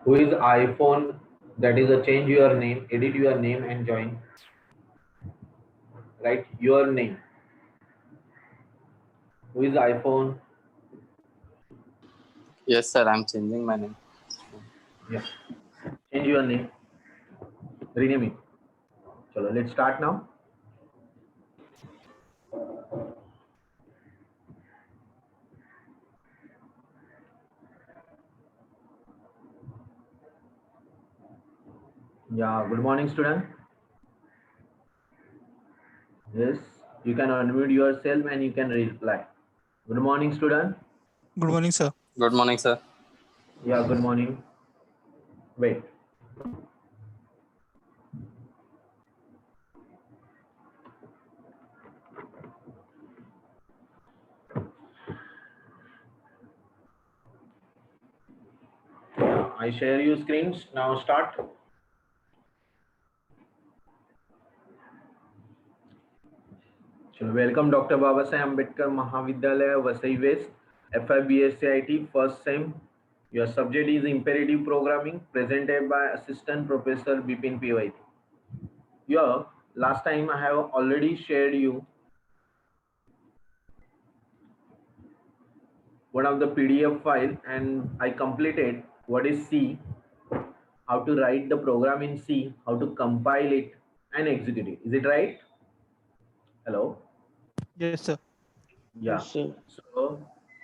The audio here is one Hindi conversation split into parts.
Who is iPhone? That is a change your name, edit your name and join. Write your name. Who is iPhone? Yes, sir. I'm changing my name. Yeah. Change your name. Rename it. Chalo, let's start now. Yeah. Good morning, student. Yes. You can unmute yourself and you can reply. Good morning, student. Good morning, sir. Good morning, sir. Yeah. Good morning. Wait. I share your screens. Now start. Welcome Dr. Babasaheb Ambedkar Mahavidyalaya, Vasai West, FIBSCIT, first sem. Your subject is imperative programming, presented by Assistant Professor Bipin PY. Here, last time I have already shared you one of the PDF file and I completed what is C, how to write the program in C, how to compile it and execute it. Is it right? Hello? Yes, sir. Yeah. So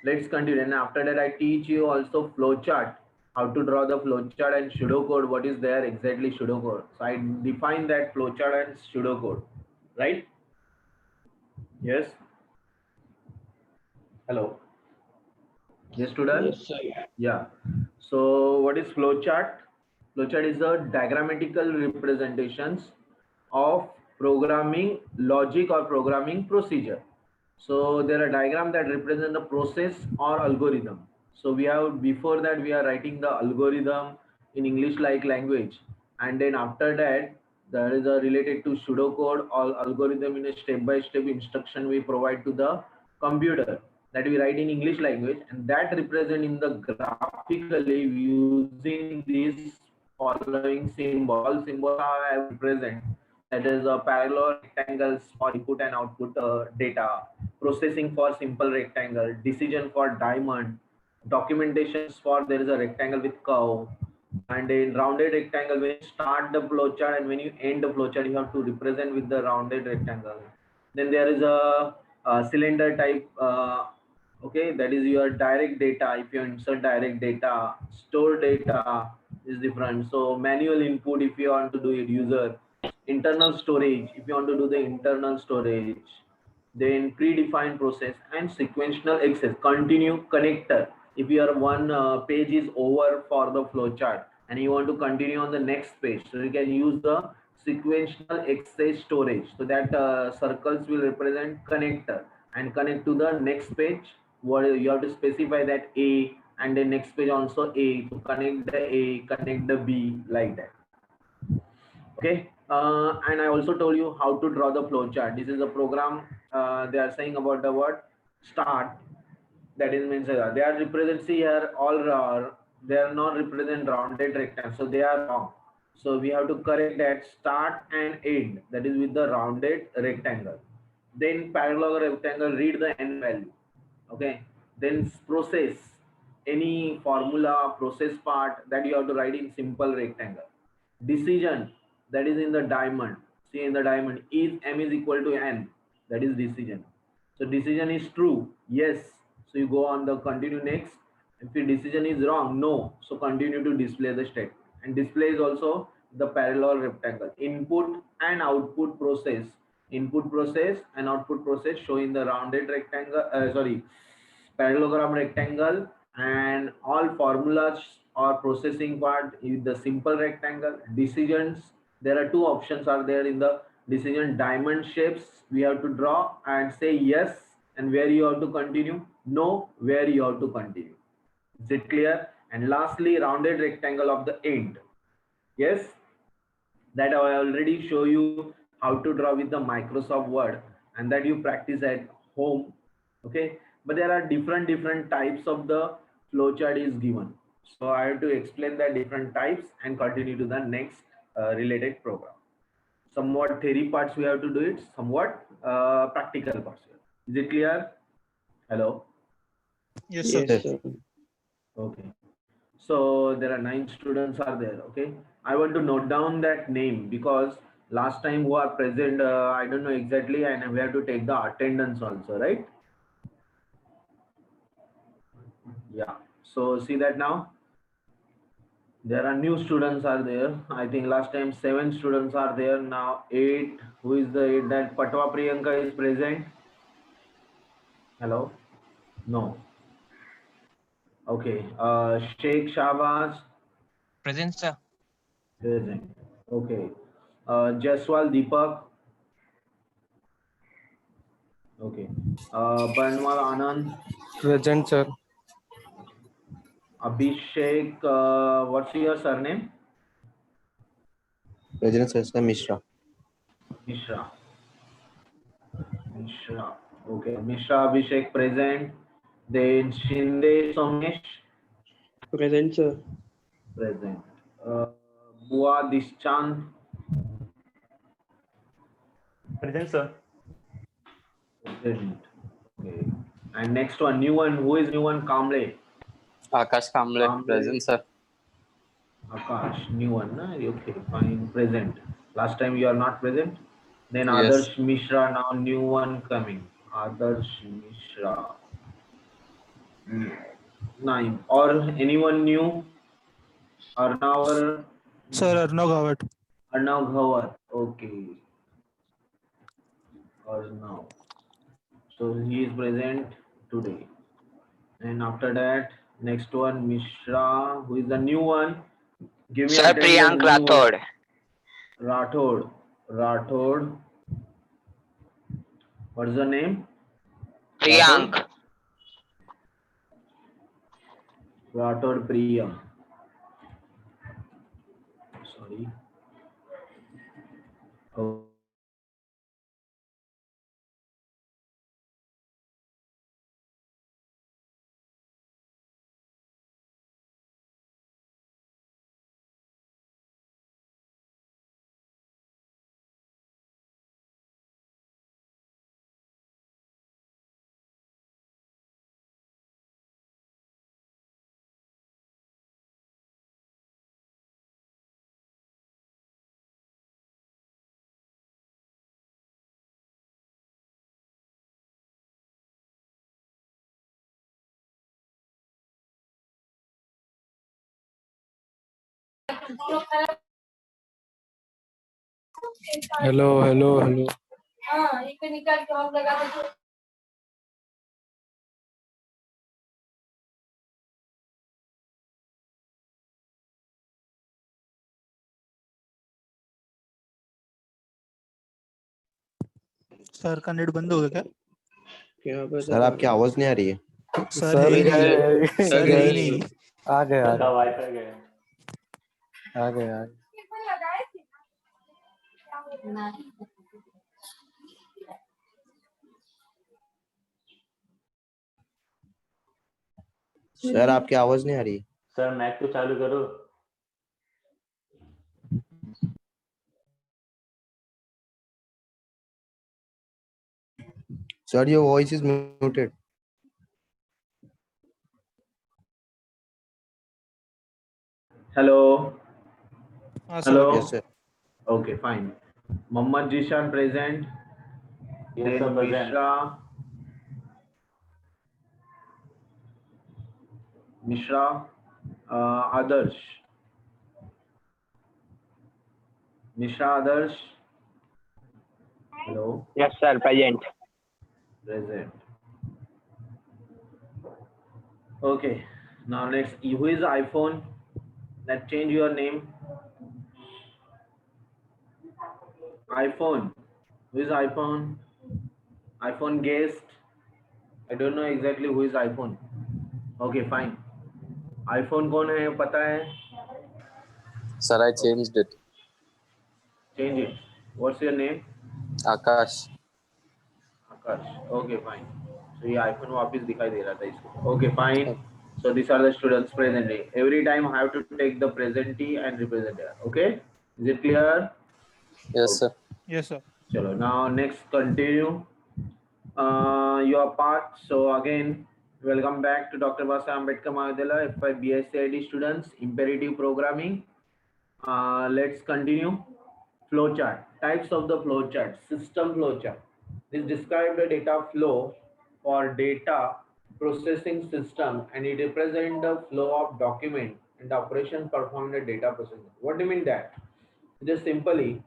let's continue. And after that, I teach you also flowchart, how to draw the flowchart and pseudocode. What is there exactly pseudocode? So I define that flowchart and pseudocode, right? Yes. Hello. Yes, student. Yes, sir. Yeah. So what is flowchart? Flowchart is a diagrammatical representations of programming logic or programming procedure. So there are diagram that represent the process or algorithm. So we have before that we are writing the algorithm in English like language, and then after that there is a related to pseudocode or algorithm in a step-by-step instruction we provide to the computer that we write in English language, and that represent in the graphically using this following symbol. All symbols I have represent, that is a parallel rectangles for input and output data, processing for simple rectangle, decision for diamond, documentations for there is a rectangle with curve, and in rounded rectangle when you start the flowchart and when you end the flowchart you have to represent with the rounded rectangle. Then there is a cylinder type. Okay, that is your direct data. If you insert direct data, store data is different. So manual input if you want to do it, user internal storage if you want to do the internal storage, then predefined process and sequential access, continue connector if your one page is over for the flowchart and you want to continue on the next page, so you can use the sequential access storage, so that circles will represent connector and connect to the next page. What you have to specify that A, and the next page also A, to connect the A, connect the B, like that. Okay. And I also told you how to draw the flowchart. This is a program. They are saying about the word start. That is means they are represent, see here all they are not represent rounded rectangle, so they are wrong. So we have to correct that start and end, that is with the rounded rectangle. Then parallelogram rectangle, read the n value. Okay. Then process, any formula process part that you have to write in simple rectangle. Decision, that is in the diamond. See in the diamond, is m is equal to n, that is decision. So decision is true, yes, so you go on the continue next. If the decision is wrong, no, so continue to display the state. And display is also the parallel rectangle. Input and output process, input process and output process show in the rounded rectangle, sorry, parallelogram rectangle, and all formulas or processing part in the simple rectangle. Decisions, there are two options are there in the decision. Diamond shapes we have to draw and say yes, and where you have to continue, no, where you have to continue. Is it clear? And lastly, rounded rectangle of the end. Yes, that I already show you how to draw with the Microsoft Word, and that you practice at home. Okay, but there are different types of the flowchart is given. So I have to explain the different types and continue to the next related program. Somewhat theory parts we have to do it, somewhat practical parts. Is it clear? Hello. Yes, sir. Yes, sir. Okay. So there are 9 students are there. Okay. I want to note down that name because last time who are present, I don't know exactly, and we have to take the attendance also, right? Yeah. So see that now. There are new students are there. I think last time 7 students are there. Now 8. Who is the 8? That Patwa Priyanka is present. Hello. No. Okay. Sheikh Shahbaz Present, sir. present. Okay. Jaswal Deepak. Okay. Banwal Anand. Present, sir. Abhishek. What's your surname? Present, sir. Mishra. Mishra. Mishra. Okay. Mishra Abhishek present. Then Shinde Somesh Present, sir. present. Bua Dischand Present, sir. present. Okay. And next one, new one. Who is new one? Kamble. Akash Kamble, Kamble. present, sir. Akash, new one. Na? Okay, fine. Present. Last time you are not present. Then Yes. Adarsh Mishra, now new one coming. Adarsh Mishra. 9. Or anyone new? Arnav Sir, Arnav Gawat. Ghawat. Okay. Arnav. So he is present today. And after that, next one, Mishra, who is the new one. Give me Sir, attendance, Priyank new one. Rathod. Rathod. Rathod. What is the name? Priyank. Rathod Priyam. Sorry. Oh. Hello. Sir का नेट बंद हो गया क्या? सर आपकी आवाज नहीं आ रही है. सर है ही नहीं. सर है ही नहीं. आ गया. वाईफाई गए. आ गया. सर आपकी आवाज नहीं आ रही. सर मैक तो चालू करो. Sir, your voice is muted. Hello. हाँ sir. Hello. Yes, sir. Okay, fine. Mohammad Jishan present. Yes, Then sir, present. Mishra. Adarsh. Mishra Adarsh. Hello. Yes, sir, present. Present. Okay. Now next, who is iPhone? That change your name. iPhone. Who is iPhone? iPhone guest. I don't know exactly who is iPhone. Okay, fine. iPhone कौन है पता है? Sir, I changed it. Change it. What's your name? Akash. Akash. Okay, fine. So ये iPhone वापस दिखाई दे रहा था इसको. Okay, fine. So these are the students present day. Every time I have to take the present T and represent it. Okay, is it clear? Yes, sir. Yes, sir. Chalo, now next continue your part. So again, welcome back to Dr. Basa Ambedkar Mahavidyalaya, FY BSc students, imperative programming. Let's continue. Flowchart. Types of the flowchart. System flowchart. This describes the data flow for data processing system, and it represents the flow of document and the operation performed in the data processing. What do you mean that? Just simply,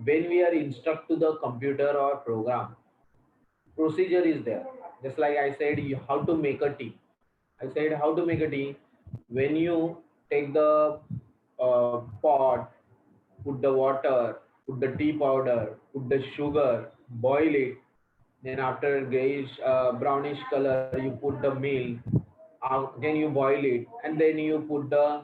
when we are instruct to the computer or program, procedure is there. Just like I said, how to make a tea. I said how to make a tea. When you take the pot, put the water, put the tea powder, put the sugar, boil it. Then after grayish, brownish color, you put the milk. Again you boil it, and then you put the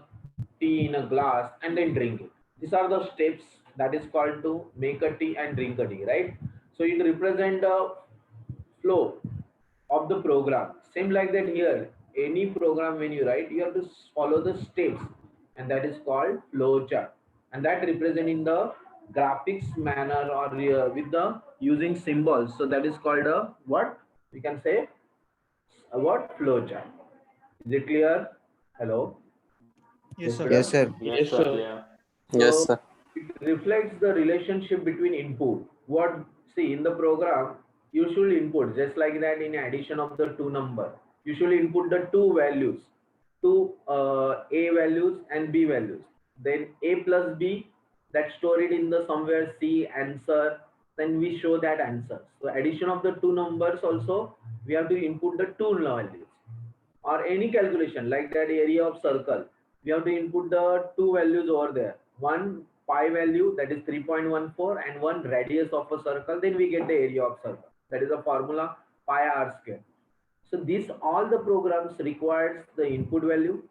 tea in a glass and then drink it. These are the steps that is called to make a tea and drink a tea, right? So it represents the flow of the program. Same like that here. Any program when you write, you have to follow the steps, and that is called flow chart. And that representing the graphics manner or with the using symbols. So that is called a what? We can say a what? Flow chart. Is it clear? Hello? Yes, sir. Yes, sir. Yes, sir. Yeah. Yes, So sir. it reflects the relationship between input. What see in the program, you should input just like that in addition of the two number. You should input the two values, two A values and B values. Then A plus B that stored in the somewhere C answer. Then we show that answer. So addition of the two numbers also we have to input the two values. Or any calculation like that area of circle, we have to input the two values over there. One pi value that is 3.14 and one radius of a circle, then we get the area of circle. That is a formula pi r square. So this all the programs requires the input value,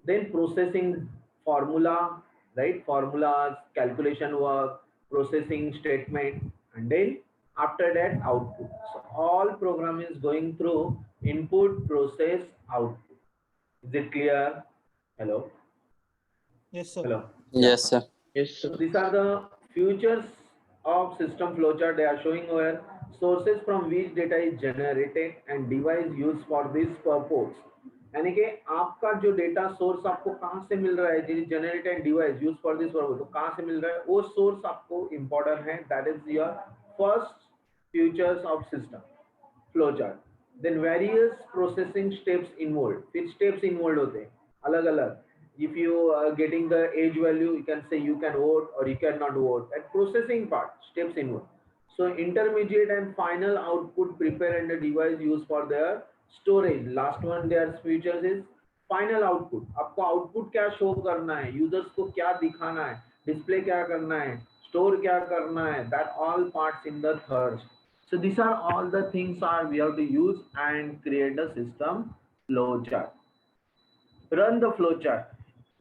then processing formula, right? Formulas, calculation work, processing statement, and then after that output. So all program is going through input, process, output. Is it clear? Hello? Yes, sir. Hello? Yes, sir. So these are the features of system flowchart. They are showing where sources from which data is generated and device used for this purpose. यानी कि आपका जो डेटा सोर्स आपको कहाँ से मिल रहा है, generated device use for this purpose, तो कहाँ से मिल रहा है वो सोर्स आपको इम्पोर्टेंट है. That is your first features of system flow chart. Then various processing steps involve. फिर स्टेप्स इन्वॉल्व होते हैं अलग अलग. If you are getting the age value, you can say you can vote or you cannot vote. At processing part, steps involved. So intermediate and final output prepare and the device used for their storage. Last one their features is final output. आपको output क्या show करना है, users को क्या दिखाना है, display क्या करना है, store क्या करना है. That all parts in the third. So these are all the things are we have to use and create a system flow chart. Run the flow chart.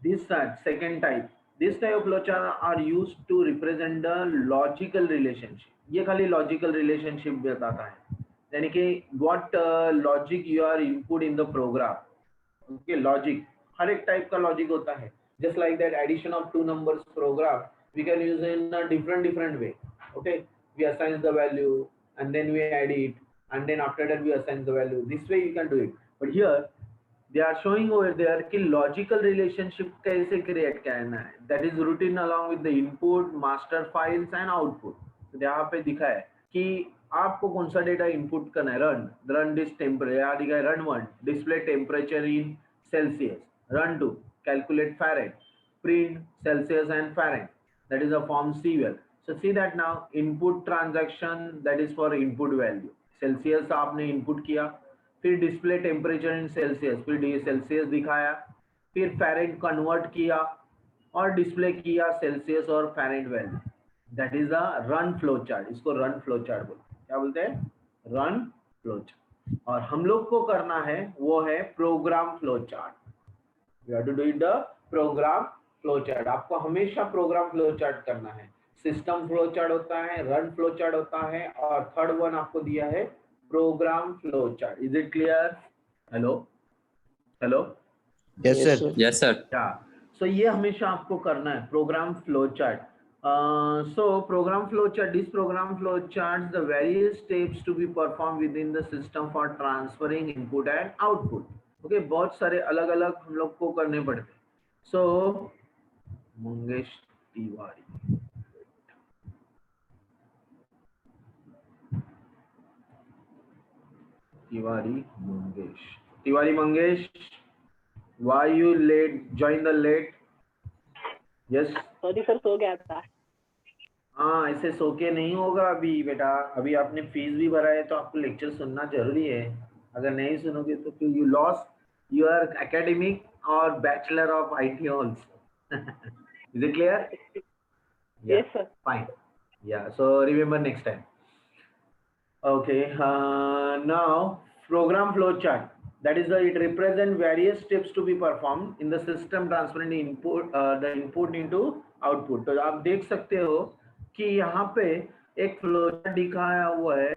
This second type. This type of flowchart are used to represent the logical relationship. ये खाली logical relationship बताता है. यानी कि what logic you are input in the program. Okay, logic. हर एक type का logic होता है. Just like that addition of two numbers program, we can use in a different way. Okay, we assign the value and then we add it, and then after that we assign the value. This way you can do it. But here they are showing over there कि logical relationship कैसे create करना है. That is routine along with the input, master files and output. तो यहाँ पे दिखा है कि आपको कौन सा डेटा इनपुट करना है. run this temperature. यहाँ दिखा है run 1 display temperature in Celsius, run 2 calculate Fahrenheit, print Celsius and Fahrenheit. That is a form CVL. So see that now input transaction, that is for input value. Celsius आपने input किया, फिर डिस्प्ले टेम्परेचर इन सेल्सियस, फिर सेल्सियस दिखाया, फिर फ़ारेनहाइट कन्वर्ट किया और डिस्प्ले किया सेल्सियस और Fahrenheit value. That is a run flow chart. इसको रन फ्लो चार्ट बोलते हैं. क्या बोलते हैं? Run flow chart. और हम लोग को करना है वो है program flow chart. We have to do it the program flow chart. आपको हमेशा प्रोग्राम फ्लो चार्ट करना है. सिस्टम फ्लो चार्ट होता है, रन फ्लो चार्ट होता है, और थर्ड वन आपको दिया है program flow chart. Is it clear? Hello? Hello, Yes, sir. Yes, sir. या सो ये हमेशा आपको करना है program flow chart. So program flow chart, this program flow charts the various steps to be performed within the system for transferring input and output. Okay, बहुत सारे अलग अलग हम लोग को करने पड़ते हैं. So Mangesh Tiwari, Tiwari Mangesh, why you late, join the late? Yes. Sorry sir, सो गया था. हाँ, ऐसे सो के नहीं होगा अभी बेटा. अभी आपने फीस भी भरा है तो आपको लेक्चर सुनना जरूरी है. अगर नहीं सुनोगे तो फिर यू लॉस योर एकेडमिक और bachelor of IT also. Is it clear? Yes, sir. Fine. Yeah, so remember next time. Okay, now program flow chart. That is, it represents various steps to be performed in the system transferring input, the input into output. तो आप देख सकते हो कि यहाँ पे एक फ्लो चार्ट दिखाया हुआ है,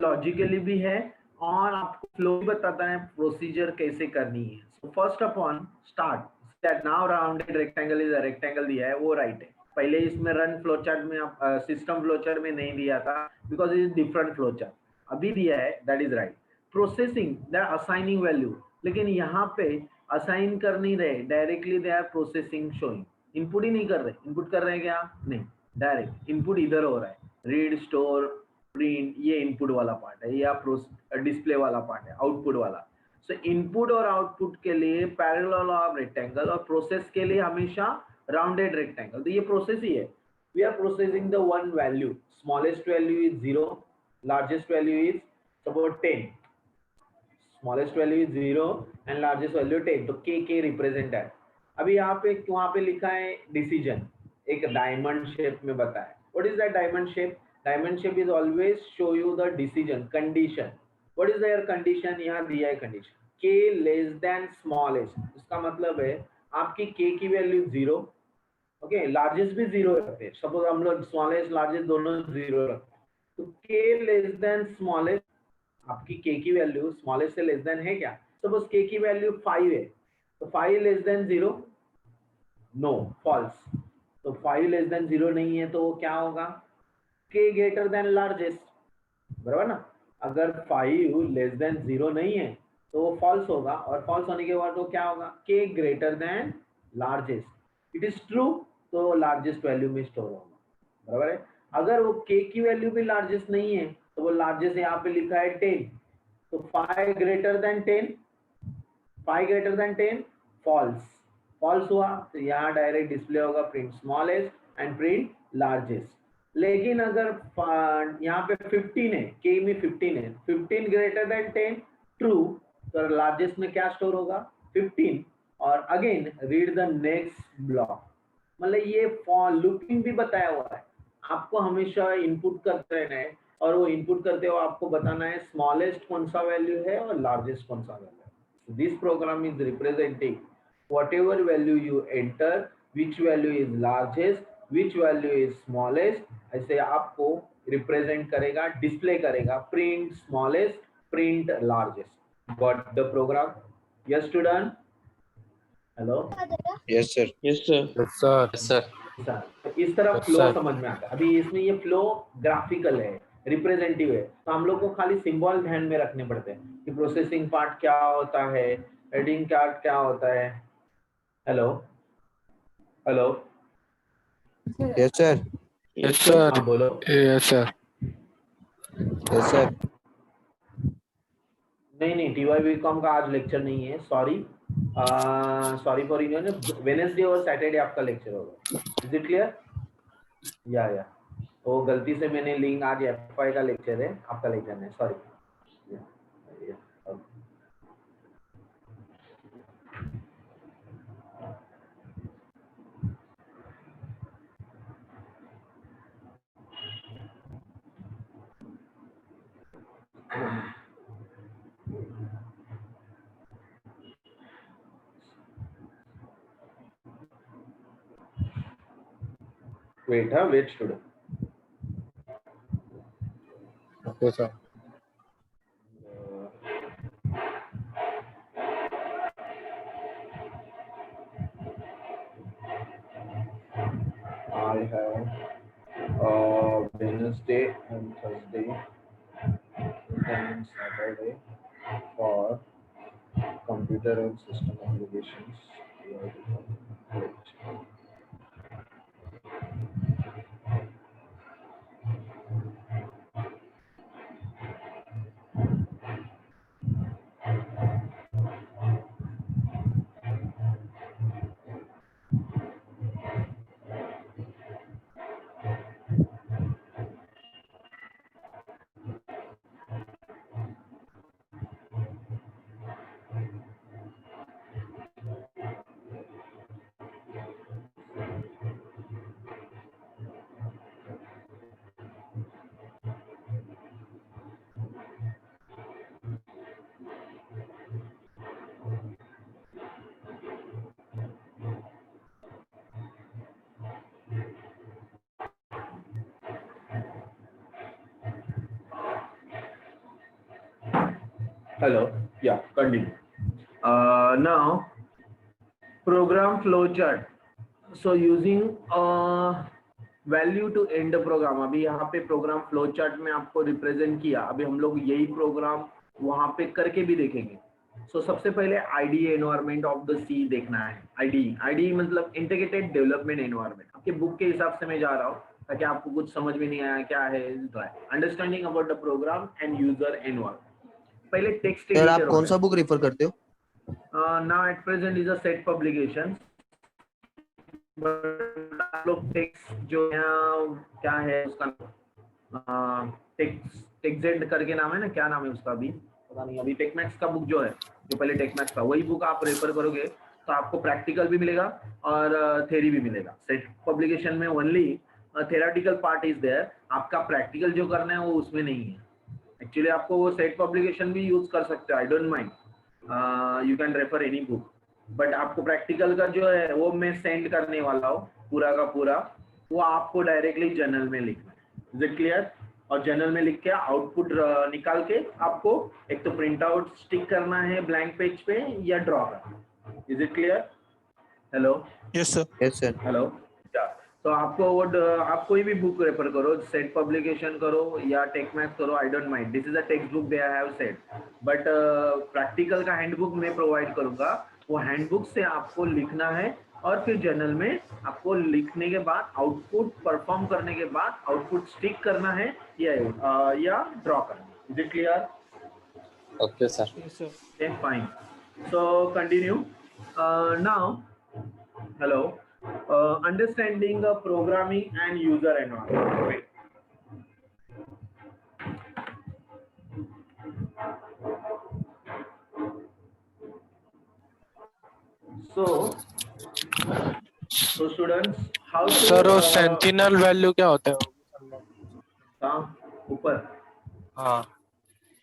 लॉजिकली भी है और आपको फ्लो भी बताता है प्रोसीजर कैसे करनी है. So first upon start, that now rounded rectangle is a rectangle दिया है, वो राइट है. पहले इसमें रन फ्लो चार्ट में सिस्टम फ्लो चार्ट में नहीं दिया था because it is different flow chart. अभी दिया है, that is right. Processing, they are assigning value, लेकिन यहाँ पे असाइन कर नहीं रहे, directly they are processing showing. Input ही नहीं कर रहे. इनपुट कर रहे हैं क्या? नहीं, डायरेक्ट इनपुट इधर हो रहा है. रीड, स्टोर, प्रिंट, ये इनपुट वाला पार्ट है, या डिस्प्ले वाला पार्ट है, आउटपुट वाला. सो इनपुट और आउटपुट के लिए पैरेलल ऑफ रेक्टेंगल और प्रोसेस के लिए हमेशा राउंडेड रेक्टेंगल. तो ये प्रोसेस ही है. We are processing the one value. Smallest value is 0, largest value is suppose 10. Smallest value is 0 and largest value 10. तो के रिप्रेजेंट है. अभी यहाँ पे वहाँ पे लिखा है डिसीजन, एक डायमंड शेप में बताया. What is that diamond shape? Diamond shape is always show you the decision condition. What is there condition? यहाँ दिया है कंडीशन के लेस देन स्मॉलेस्ट. इसका मतलब है आपकी के की वैल्यू 0, ओके, लार्जेस्ट भी 0 रखते हैं. सपोज हम लोग स्मॉलेस्ट लार्जेस्ट दोनों 0 रखते हैं. तो के लेस देन स्मॉलेस्ट, आपकी के की वैल्यू स्मॉलेस्ट से लेस देन है क्या? सपोज के की वैल्यू 5 है, तो 5 लेस देन 0, नो, फॉल्स. तो 5 लेस देन 0 नहीं है तो वो क्या होगा? के ग्रेटर देन लार्जेस्ट, बराबर ना. अगर 5 लेस देन 0 नहीं है तो वो फॉल्स होगा, और फॉल्स होने के बाद वो क्या होगा? के greater than largest. It is true, तो लार्जेस्ट वैल्यू में स्टोर होगा, बराबर है. अगर वो के की वैल्यू भी लार्जेस्ट नहीं है तो वो लार्जेस्ट यहाँ पे लिखा है 10, तो 5 greater than 10, 5 greater than 10, false. फॉल्स हुआ तो यहाँ डायरेक्ट डिस्प्ले होगा print smallest and print largest. लेकिन अगर यहाँ पे 15 है, के में 15 है, 15 ग्रेटर देन 10, ट्रू, तो लार्जेस्ट में क्या स्टोर होगा? 15. और again read the next block. मतलब ये फॉर लूपिंग भी बताया हुआ है. आपको हमेशा इनपुट करते रहना है और वो इनपुट करते हुए आपको बताना है स्मॉलेस्ट कौन सा वैल्यू है और लार्जेस्ट कौन सा वैल्यू है. This program is representing whatever value you enter, which value is largest, which value is smallest, ऐसे आपको रिप्रेजेंट करेगा, डिस्प्ले करेगा. Print smallest, print largest. Got the program? Yes student? Hello, Yes, sir. Yes, sir. Yes, sir. Yes, sir. इस तरह Yes, फ्लो sir. समझ में आता है. अभी इसमें ये फ्लो ग्राफिकल है, रिप्रेजेंटिव है, तो हम लोग को खाली सिंबल ध्यान में रखने पड़ते हैं कि प्रोसेसिंग पार्ट क्या होता है, एडिंग पार्ट क्या होता है. Hello, hello, Yes, sir. Yes, sir. हाँ बोलो. Yes, sir. Yes, sir. नहीं, टीवाई बीकॉम का आज लेक्चर नहीं है, sorry. Sorry for you. Wednesday और सैटरडे आपका लेक्चर होगा. Is it clear? या वो गलती से मैंने लिंक, आज एफआई का लेक्चर है, आपका लेक्चर नहीं, sorry. wait student. Okay, sir. on Thursday and Saturday for computer and system applications. Hello. Yeah, continue. Now, program flowchart. So using value to end program. अभी यहाँ पे program flowchart में आपको represent किया. अभी हम लोग यही program वहाँ पे करके भी देखेंगे. So सबसे पहले IDE environment of the C देखना है. IDE मतलब Integrated Development Environment. आपके बुक के हिसाब से मैं जा रहा हूँ ताकि आपको कुछ समझ में नहीं आया क्या है. Understanding about the program and user environment. पहले टेक्स्ट सर आप कौन सा बुक रेफर करते हो? Now at present is a set publications. But लोग टेक्स्ट जो क्या है उसका टेक्जेंट करके नाम है ना, क्या नाम है उसका अभी पता नहीं. अभी टेकमैक्स का बुक जो है, जो पहले टेकमैक्स था, वही बुक आप रेफर करोगे तो आपको प्रैक्टिकल भी मिलेगा और थ्योरी भी मिलेगा. सेट पब्लिकेशन में only theoretical part is there. आपका प्रैक्टिकल जो करना है वो उसमें नहीं है. एक्चुअली आपको वो सेट पब्लिकेशन भी यूज कर सकते हो. I don't mind, you can refer any book. But आपको प्रैक्टिकल का जो है वो मैं सेंड करने वाला हूँ पूरा का पूरा. वो आपको डायरेक्टली जर्नल में लिखना है. Is it clear? और जर्नल में लिख के आउटपुट निकाल के आपको एक तो प्रिंट आउट स्टिक करना है ब्लैंक पेज पे या ड्रॉ करना. Is it clear? Hello. Yes, sir. Yes sir. Hello. तो आपको वो आप कोई भी बुक रेफर करो, सेट पब्लिकेशन करो या टेकमैक्स करो, I don't mind. This is a text book they have set. But practical का हैंडबुक मैं प्रोवाइड करूंगा. वो हैंडबुक से आपको लिखना है और फिर जर्नल में आपको लिखने के बाद आउटपुट परफॉर्म करने के बाद आउटपुट स्टिक करना है या ड्रॉ करना. Is it clear? Okay, sir. Yes, sir. Okay, fine. So continue. Now, hello. Understanding the programming and user environment. Wait. So students, how to sir वो सेंटिनल वैल्यू क्या होता है? ऊपर हाँ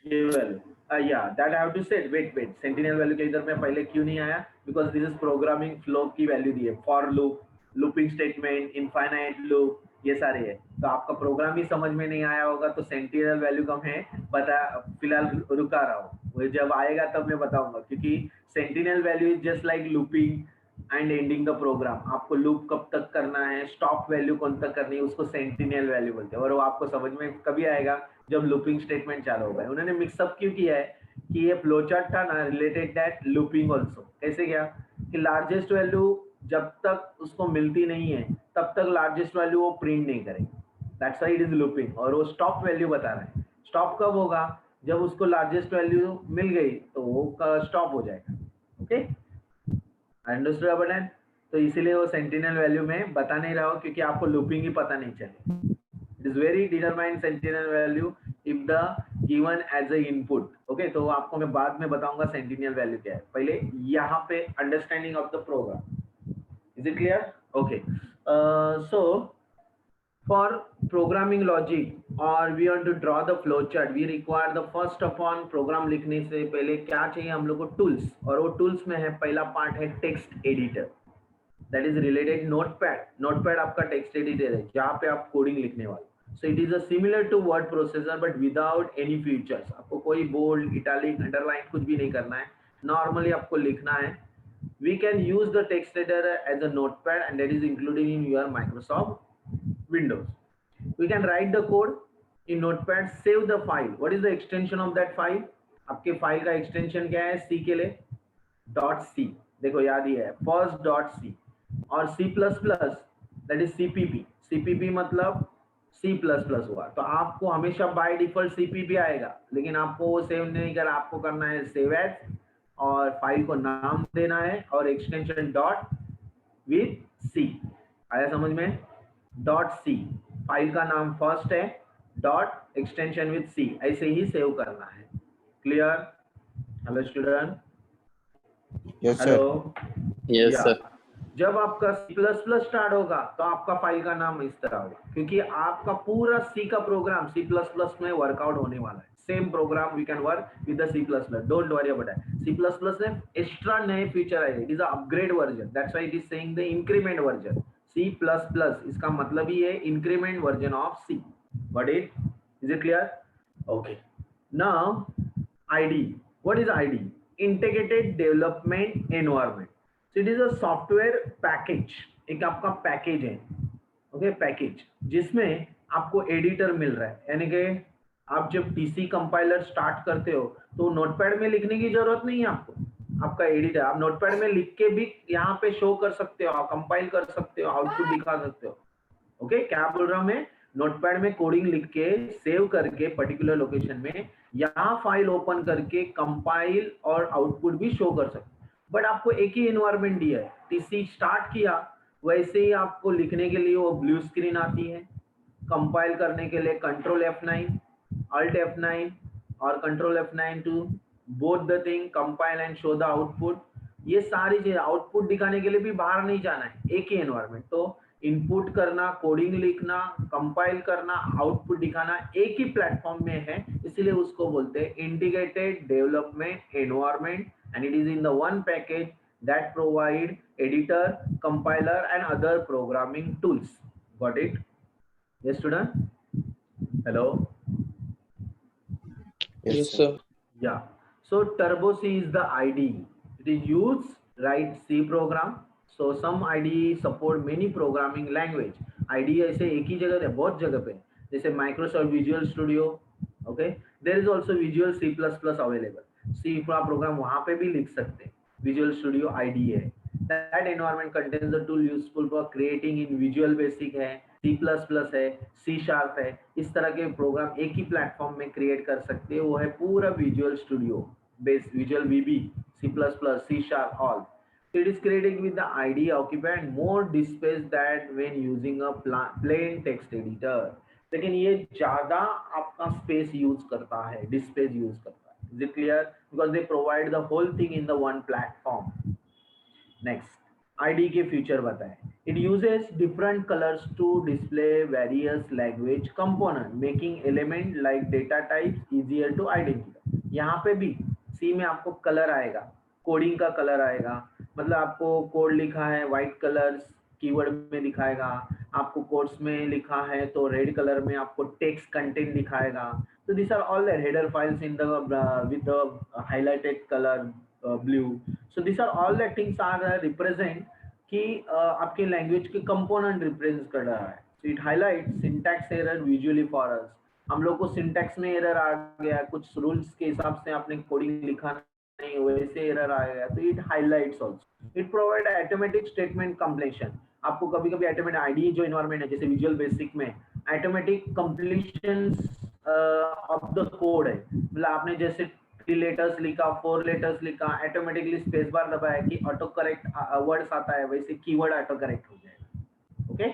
ये value. Yeah, that I have to say. Wait. Sentinel value के इधर में पहले क्यों नहीं आया? Because this is programming flow की वैल्यू दी है. For loop, looping statement, infinite loop, ये सारे है. तो आपका प्रोग्राम ही समझ में नहीं आया होगा तो सेंटिनल वैल्यू कम है. बता फिलहाल रुका रहा हूँ. वो जब आएगा तब मैं बताऊंगा. क्योंकि sentinel value is just like looping and ending the program. आपको लूप कब तक करना है, स्टॉप वैल्यू कौन तक करनी है, उसको सेंटिनल वैल्यू बोलते हैं. और वो आपको समझ में कभी आएगा जब लूपिंग स्टेटमेंट चालू होगा. उन्होंने मिक्सअप क्यों किया है कि ये फ्लोचार्ट था ना रिलेटेड दैट लूपिंग आल्सो. कैसे क्या कि लार्जेस्ट वैल्यू जब तक उसको मिलती नहीं है तब तक लार्जेस्ट वैल्यू वो प्रिंट नहीं करेगी. That's why it is looping. और वो स्टॉप वैल्यू बता रहा है. स्टॉप कब होगा? जब उसको लार्जेस्ट वैल्यू मिल गई तो वो स्टॉप हो जाएगा. ओके, अंडरस्टूड अपन? तो इसीलिए वो सेंटिनल वैल्यू में बता नहीं रहा हूँ क्योंकि आपको लूपिंग ही पता नहीं चले. It is very determined sentinel value if the given as a input. Okay, तो आपको मैं बाद में बताऊंगा sentinel value क्या है. पहले यहाँ पे understanding of the program. Is it clear? Okay. So for programming logic or we want to draw the flowchart, we require the first upon program लिखने से पहले क्या चाहिए हम लोग को? tools. और वो tools में है पहला पार्ट है text editor. That is related notepad. Notepad आपका text editor है जहाँ पे आप कोडिंग लिखने वाले. So it is a similar to word processor but without any features. आपको कोई bold, italic, underline कुछ भी नहीं करना है. Normally आपको लिखना है. We can use the text editor as a notepad and that is included in your Microsoft Windows. We can write the code in notepad, save the file. What is the extension of that file? आपके फाइल का एक्सटेंशन क्या है? सी के लिए .c, देखो याद ही है, first .c, और C++ that is CPP. CPP मतलब C++ हुआ, तो आपको हमेशा बाय डिफॉल्ट CPP आएगा, लेकिन आपको वो सेव नहीं करना, आपको करना है सेव एज, और फाइल को नाम देना है और एक्सटेंशन डॉट विथ सी. आया समझ में? डॉट सी, फाइल का नाम फर्स्ट है, डॉट एक्सटेंशन विथ सी, ऐसे ही सेव करना है. Clear? Hello student. Yes, sir. Hello. Yes या. सर. जब आपका C++ स्टार्ट होगा तो आपका फाइल का नाम इस तरह होगा, क्योंकि आपका पूरा C का प्रोग्राम C++ में वर्कआउट होने वाला है. Same program we can work with the C++. Don't worry about that. C++ में एक्स्ट्रा नए फीचर आए. It is a upgrade version. That's why it is saying the increment version. C++, इसका मतलब ही है increment version of C. Got it? Is it clear? Okay. Now IDE. What is IDE? Integrated development environment. So it is a software package. एक आपका पैकेज है, ओके, पैकेज जिसमें आपको एडिटर मिल रहा है. यानी कि आप जब TC कंपाइलर स्टार्ट करते हो तो नोटपैड में लिखने की जरूरत नहीं है आपको. आपका एडिटर आप नोटपैड में लिख के भी यहाँ पे शो कर सकते हो, कंपाइल कर सकते हो, आउटपुट दिखा सकते हो. ओके, क्या बोल रहा हूँ मैं? नोटपैड में कोडिंग लिख के सेव करके पर्टिकुलर लोकेशन में यहाँ फाइल ओपन करके कंपाइल और आउटपुट भी शो कर सकते हो. बट आपको एक ही एनवायरनमेंट दिया है. TC स्टार्ट किया वैसे ही आपको लिखने के लिए वो ब्लू स्क्रीन आती है, कंपाइल करने के लिए कंट्रोल F9, Alt F9 और control F9 to both the thing, compile and show the output. ये सारी चीजें आउटपुट दिखाने के लिए भी बाहर नहीं जाना है, एक ही एनवायरनमेंट. तो इनपुट करना, कोडिंग लिखना, कंपाइल करना, आउटपुट दिखाना एक ही प्लेटफॉर्म में है, इसलिए उसको बोलते हैं integrated development environment. And it is in the one package that provide editor, compiler and other programming tools. Got it? Yes, student? Hello? Yes, sir. Yeah. So Turbo C is the IDE. It is used write C program. So some IDE support many programming language. IDE ऐसे एक ही जगह है, बहुत जगह पे, जैसे Microsoft Visual Studio. Okay. There is also Visual C++ available. C program वहां पे भी लिख सकते हैं. Visual Studio IDE है. That environment contains the tool useful for creating in Visual Basic है, C++ है, C# है. इस तरह के प्रोग्राम एक ही प्लेटफॉर्म में क्रिएट कर सकते हैं. वो है पूरा Visual Studio base, Visual VB, C++, C# all. So it is created with the IDE occupying more disk space than when using a plain text editor. लेकिन ये ज्यादा आपका स्पेस यूज करता है, डिस्क स्पेस यूज करता है. Is it clear? Because they provide the whole thing in the one platform. Next, IDE के फीचर बताएं. It uses different colors to display various language component, making element like data types easier to identify. यहाँ पे भी C में आपको कलर आएगा, कोडिंग का कलर आएगा, मतलब आपको कोड लिखा है व्हाइट कलर्स कीवर्ड में दिखाएगा, आपको कोड्स में लिखा है तो रेड कलर में आपको टेक्स्ट कंटेंट दिखाएगा. So these are all the header files in the with the highlighted color blue. So these are all the things are represent कि आपके लैंग्वेज के कंपोनेंट रिप्रेजेंट कर रहा है. So it highlights syntax error visually for us. हम लोग को सिंटैक्स में एरर आ गया, कुछ रूल्स के हिसाब से आपने कोडिंग लिखा नहीं, वैसे एरर आ गया, तो it highlights also. It provide automatic statement completion. आपको कभी-कभी ऑटोमेटिक आईडी जो एनवायरनमेंट है जैसे विजुअल बेसिक में automatic completion of the code है, मतलब आपने जैसे 3 लेटर्स लिखा, 4 लेटर्स लिखा, ऑटोमेटिकली स्पेस बार दबाया कि ऑटो करेक्ट वर्ड्स आता है, वैसे कीवर्ड ऑटो करेक्ट हो जाएगा. Okay,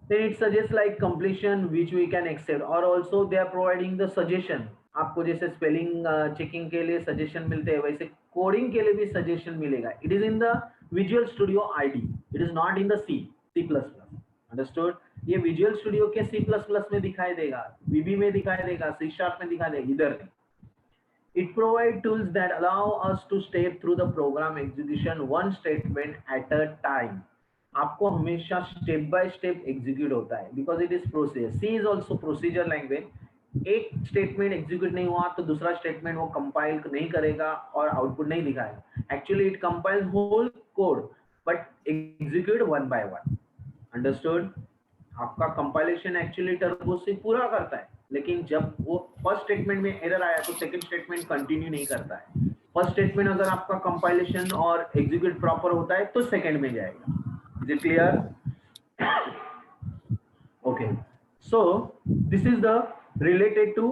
then it suggests like completion which we can accept, or also they are providing the suggestion. आपको जैसे स्पेलिंग चेकिंग के लिए सजेशन मिलते हैं, वैसे कोडिंग के लिए भी सजेशन मिलेगा. It is in the Visual studio IDE, it is not in the C++. Understood? ये विजुअल स्टूडियो के C++ में दिखाई देगा, VB में दिखाई देगा, C# में दिखाई देगा, इधर नहीं. It provides tools that allow us to step through the program execution one statement at a time. आपको हमेशा स्टेप बाय स्टेप एग्जीक्यूट होता है, because it is process. C is also procedure language. एक स्टेटमेंट एग्जीक्यूट नहीं हुआ तो दूसरा स्टेटमेंट वो कंपाइल नहीं करेगा और आउटपुट नहीं दिखाएगा. Actually it compiles whole code but execute one by one. Understood? आपका कंपाइलेशन एक्चुअली टर्बो से पूरा करता है, लेकिन जब वो फर्स्ट स्टेटमेंट में एरर आया तो सेकंड स्टेटमेंट कंटिन्यू नहीं करता है। फर्स्ट स्टेटमेंट अगर आपका कंपाइलेशन और एग्जीक्यूट प्रॉपर होता है तो सेकंड में जाएगा। Is it clear? Okay, so this is the related to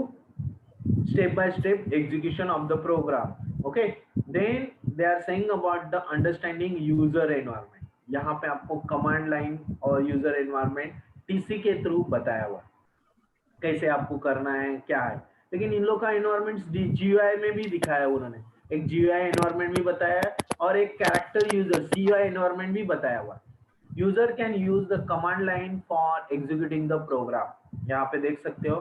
step by step execution of the program. Okay, then they are saying about the understanding user environment. यहाँ पे आपको कमांड लाइन और यूजर एनवायरनमेंट टीसी के थ्रू बताया हुआ कैसे आपको करना है क्या है, लेकिन इन लोग का एनवायरनमेंट जीयूआई में भी दिखाया उन्होंने। एक जीयूआई एनवायरनमेंट भी बताया है और एक कैरेक्टर यूजर सीयूआई एनवायरनमेंट भी बताया हुआ। User can use the command line for executing the program. यहाँ पे देख सकते हो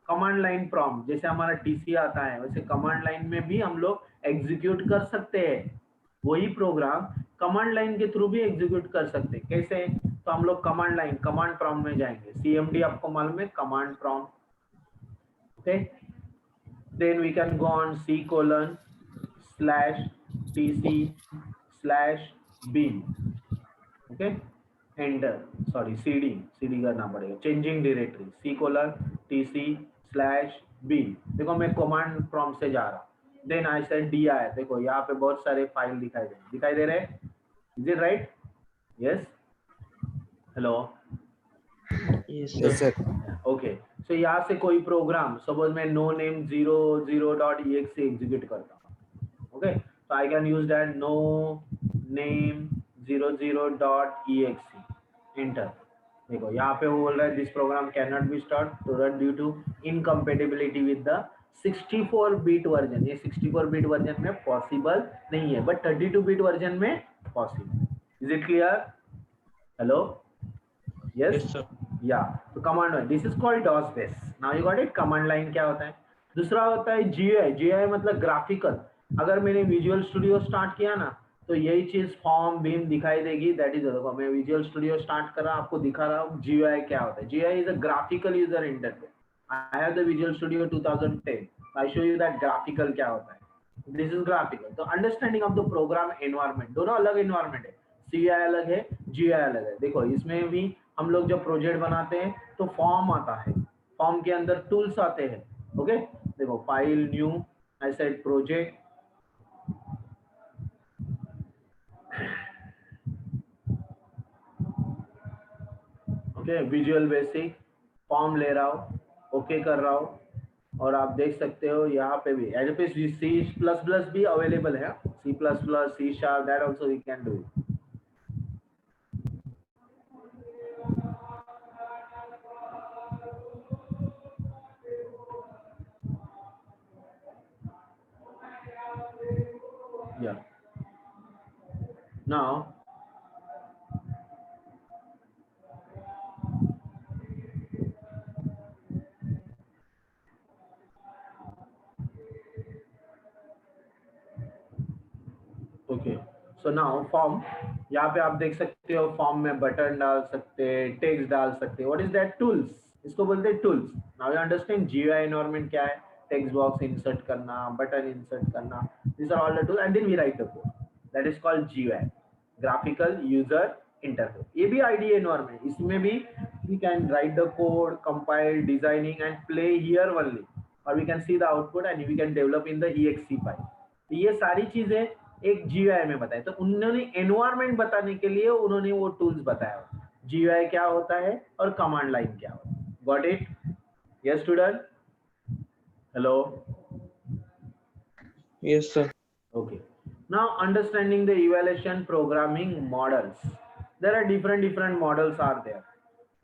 कमांड लाइन प्रॉम्प्ट, जैसे हमारा टीसी आता है वैसे कमांड लाइन में भी हम लोग एग्जीक्यूट कर सकते हैं। वही प्रोग्राम कमांड लाइन के थ्रू भी एग्जीक्यूट कर सकते हैं। कैसे? तो हम लोग कमांड लाइन कमांड प्रॉम्प्ट में जाएंगे। सीएमडी आपको मालूम है, command prompt. Okay, then we can go on C:/TC/bin। Okay, enter, sorry CD करना पड़ेगा, चेंजिंग डायरेक्टरी C:/TC/bin। देखो मैं कमांड प्रॉम्प्ट से जा रहा। Then I said dir। देखो यहाँ पे बहुत सारे फाइल दिखाई दे रहे हैं। Is it right? Yes, hello, Yes, sir. Okay. So यहाँ से कोई प्रोग्राम सपोज मैं नो नेम 00.exe एग्जीक्यूट करता हूँ। Okay, so I can use that no name 00.exe, enter। देखो यहाँ पे वो बोल रहा है this program can not be start to run due to incompatibility with the 64-bit version. ये 64-bit वर्जन में पॉसिबल नहीं है, बट 32-bit वर्जन में possible. Is it clear? Hello, yes sir. या। तो command line, this is called DOS base. Now you got it. Command line क्या होता है? दूसरा होता है जीयूआई मतलब ग्राफिकल। अगर मैंने विजुअल स्टूडियो स्टार्ट किया ना तो यही चीज फॉर्म बीम दिखाई देगी। दैट इज देखो मैं विजुअल स्टूडियो स्टार्ट कर रहा, आपको दिखा रहा हूँ जीयूआई क्या होता है। GUI is a graphical user interface. I have the Visual Studio 2010, I show you that graphical क्या होता है। This is graphical. तो understanding of the program environment, दोनों अलग एनवायरनमेंट है, सीयूआई अलग है, जीयूआई अलग है। देखो इसमें भी हम लोग जब प्रोजेक्ट बनाते हैं तो फॉर्म आता है, फॉर्म के अंदर टूल्स आते हैं। ओके, देखो file new, I said project, okay, visual basic form ले रहा हूँ, ओके कर रहा हूँ। और आप देख सकते हो यहाँ पे भी C++ भी अवेलेबल है। C++, C#, that also we can do it. Yeah. Now, okay. So now form, यहाँ पे आप देख सकते हो फॉर्म में बटन डाल सकते हैं, टेक्स्ट डाल सकते हैं। What is that? टूल्स, इसको बोलते हैं tools. Now you understand GUI environment क्या है। टेक्स्ट बॉक्स इंसर्ट करना, बटन इंसर्ट करना, this are all the tool and then we write the code. That is called GUI, graphical user interface. ये भी आईडीई एनवायरनमेंट, इसमें भी we can write the code, compile, designing and play here only, और we can see the output and we can develop in the exe file. तो ये सारी चीजें एक जीयूआई में बताए। तो उन्होंने एनवायरनमेंट बताने के लिए उन्होंने वो टूल्स बताया, जीयूआई क्या होता है और कमांड लाइन क्या होता है। Got it? Yes student, hello, Yes, sir. okay. Now understanding the evaluation programming models, there are different models are there.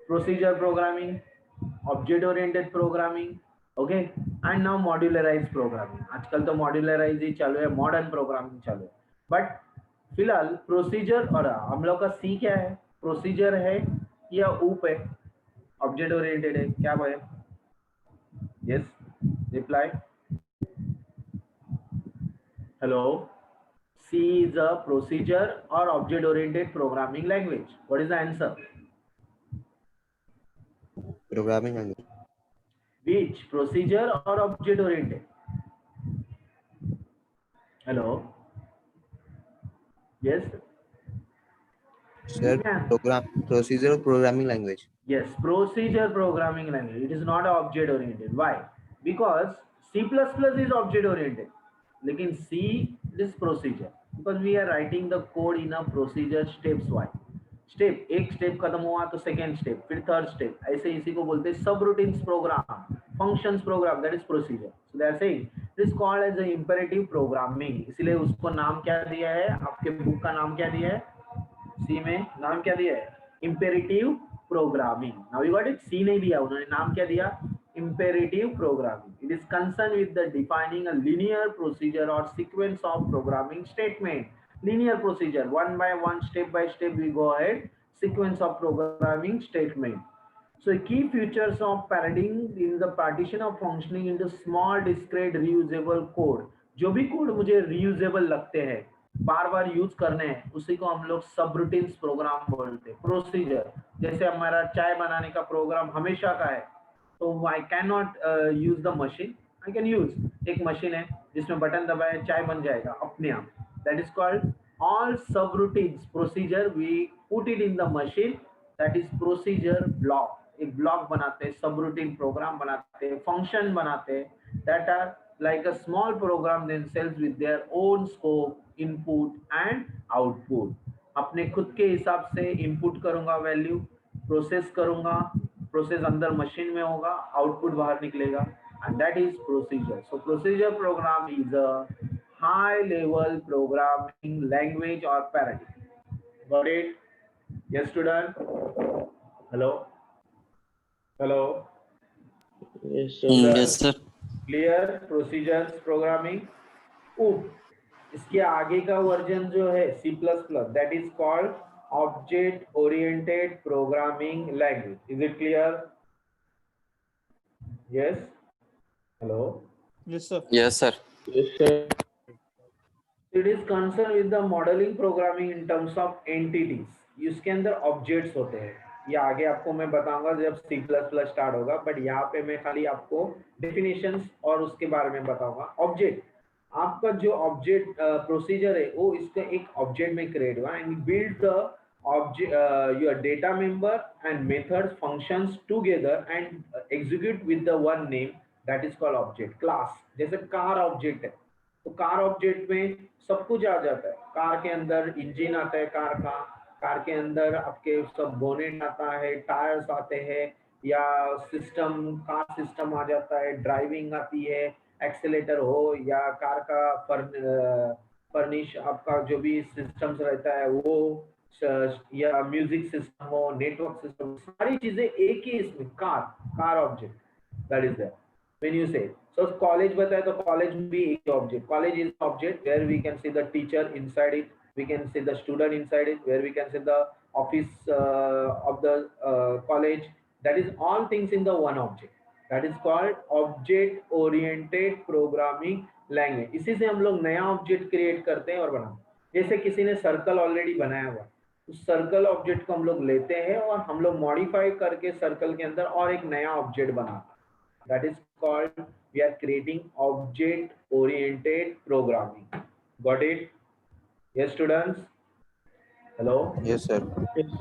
Procedure programming, object oriented programming, okay, and now modularized programming. आजकल तो modularized ही चालू है, modern programming चालू है। बट फिलहाल प्रोसीजर, और हम लोग का सी क्या है, प्रोसीजर है या ऊप है, ऑब्जेक्ट ओरिएंटेड है, क्या है? Yes, reply. Hello, C is a procedure or object oriented programming language. What is the answer? Programming language. Which, procedure or object oriented? Hello, yes, Sir, Yeah. procedural programming language. Yes, procedure programming language. It is not object oriented. Why? Because C++ is object oriented. लेकिन C is procedure. Because we are writing the code in a procedure steps wise. Step एक स्टेप खत्म हुआ तो सेकेंड स्टेप, फिर थर्ड स्टेप, ऐसे इसी को बोलते हैं subroutines program, functions program, that is procedure. So that saying it is called as a imperative programming. इसलिए उसको नाम क्या दिया है, आपके बुक का नाम क्या दिया है, सी में नाम क्या दिया है, imperative programming. Now you got it. C नहीं दिया उन्होंने, नाम क्या दिया, imperative programming. It is concerned with the defining a linear procedure or sequence of programming statement. Linear procedure, one by one, step by step we go ahead, sequence of programming statement. So key features of paradigm in the partition of functioning into small discrete reusable code. जो भी कोड मुझे reusable लगते हैं, बार बार यूज करने हैं, उसी को हम लोग सब रूटीन्स प्रोग्राम बोलते हैं. प्रोसीजर, जैसे हमारा चाय बनाने का प्रोग्राम हमेशा का है, तो I can not use the machine. I can use एक मशीन है जिसमें बटन दबाए चाय बन जाएगा अपने आप. That is called all subroutines procedure. We put it in the machine, that is procedure block. एक ब्लॉक बनाते हैं, सब रूटीन प्रोग्राम बनाते हैं, फंक्शन बनाते हैं, that are like a small program themselves with their own scope, input and output. अपने खुद के हिसाब से इनपुट करूंगा वैल्यू, प्रोसेस करूंगा, प्रोसेस अंदर मशीन में होगा, आउटपुट बाहर निकलेगा, and that is procedure. So procedure program is a high level programming language और paradigm. Got it? Yes student. Hello hello. Yes, sir. Clear. Procedures programming. इसके आगे का वर्जन जो है C++, that is called object oriented programming language. Is it clear? Yes. Hello. Yes, sir. Yes, sir. It is concern with the modelling programming in terms of entities. इसके अंदर ऑब्जेक्ट्स होते हैं. ये आगे आपको मैं बताऊंगा जब C++ स्टार्ट होगा, बट यहाँ पे मैं खाली आपको डेफिनेशंस और उसके बारे में बताऊंगा. ऑब्जेक्ट, आपका जो ऑब्जेक्ट प्रोसीजर है वो इसका एक ऑब्जेक्ट में क्रिएट हुआ, and build the object your data member and methods functions together and execute with the one name, that is called object. Class, जैसे कार ऑब्जेक्ट है, तो कार ऑब्जेक्ट में सब कुछ आ जाता है. कार के अंदर इंजन आता है, कार के अंदर आपके सब बोनेट आता है, टायर्स आते हैं, या सिस्टम, कार सिस्टम आ जाता है, ड्राइविंग आती है, एक्सेलेटर हो, या कार का फर्निश आपका जो भी सिस्टम्स रहता है वो, या म्यूजिक सिस्टम हो, नेटवर्क सिस्टम, सारी चीजें एक ही इसमें car object, that is that. When you say so, college बताए तो college भी एक object. College is object where we can see the teacher inside it, we can see the student inside it, where we can see the office of the college. That is all things in the one object. That is called object oriented programming language. इसी से हम लोग नया object create करते हैं और बनाते हैं. जैसे किसी ने सर्कल ऑलरेडी बनाया हुआ, उस सर्कल ऑब्जेक्ट को हम लोग लेते हैं और हम लोग मॉडिफाई करके सर्कल के अंदर और एक नया ऑब्जेक्ट बनाते हैं. That is called, we are creating object oriented programming. Got it? Yes, students. Hello. Yes, sir.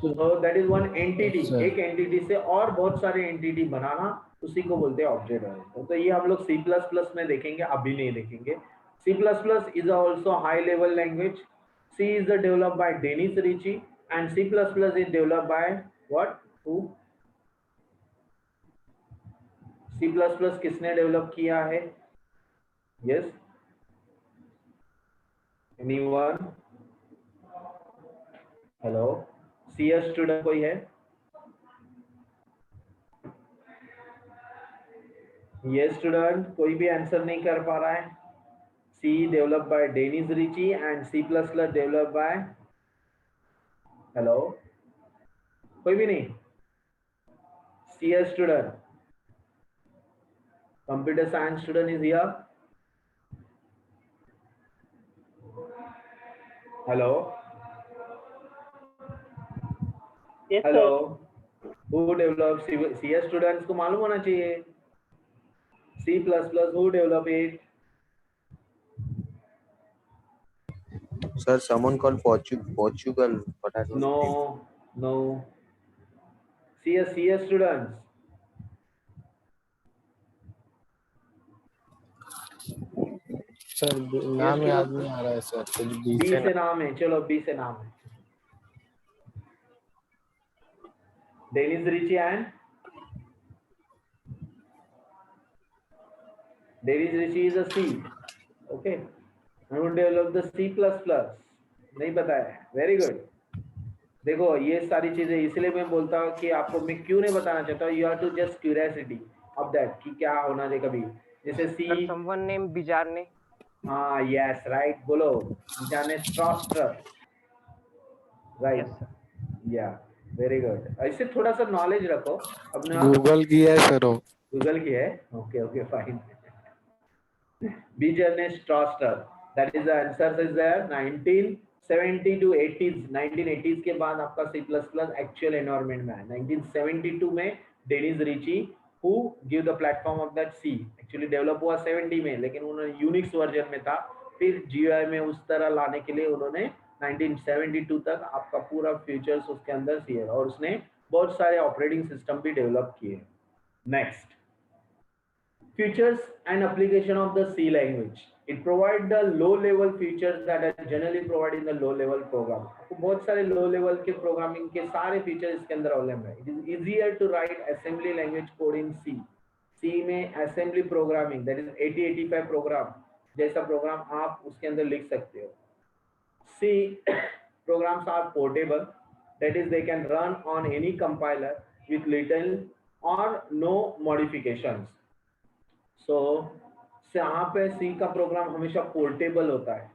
So that is one entity. Yes, sir. एक entity से और बहुत सारे entity बनाना, उसी को बोलते हैं object oriented. तो ये हम लोग C++ में देखेंगे, अभी नहीं देखेंगे. C++ is also high level language. C is developed by Dennis Ritchie, and C++ is developed by what? Who? C++ किसने डेवलप किया है? Yes, anyone? Hello. CS student कोई है? यस स्टूडेंट, कोई भी आंसर नहीं कर पा रहा है. C develop by Dennis Ritchie and C++ develop by, hello, कोई भी नहीं? CS student, computer science student is here. Hello. Yes, Hello. sir. Who developed CS students को मालूम होना चाहिए. C++ who developed it? Sir, someone called Portugal. But I don't think. No. CS students. Sir नाम याद नहीं आ रहा है सर, कुछ बी बी से से नाम है, चलो बी से नाम है। Dennis Ritchie and Dennis Ritchie is a C. Okay. I'm going to develop the C++. नहीं पता है, वेरी गुड। देखो ये सारी चीजें इसलिए मैं बोलता हूँ कि आपको मैं क्यों नहीं बताना चाहता हूँ, you have to just curiosity of that कि क्या होना चाहिए कभी, जैसे सी। someone named Bijarne. हाँ यस राइट, बोलो Bjarne Stroustrup, right, yeah very good. ऐसे थोड़ा सा नॉलेज रखो अपना। गूगल की है सर वो। गूगल की है, okay okay fine. Bijarne Stroster, that is the answer is there। 1970 to 80s, 1980s के बाद आपका C++ एक्चुअल एनवायरनमेंट में है। 1972 में Dennis Ritchie who give the platform of that C actually develop हुआ 70 में, लेकिन उन्होंने यूनिक्स वर्जन में था, फिर GUI में उस तरह लाने के लिए उन्होंने 1972 तक आपका पूरा फीचर्स उसके अंदर सी है, और उसने बहुत सारे ऑपरेटिंग सिस्टम भी डेवलप किए। Next, features and application of the C language. It provides the low level features that are generally provided in the low level program. आपको बहुत सारे low level के programming के सारे features इसके अंदर अवेलेबल है। It is easier to write assembly language code in C. C में assembly programming, that is 8085 program जैसा program आप उसके अंदर लिख सकते हो। C programs are portable, that is they can run on any compiler with little or no modifications. So यहाँ पे C का प्रोग्राम हमेशा पोर्टेबल होता है,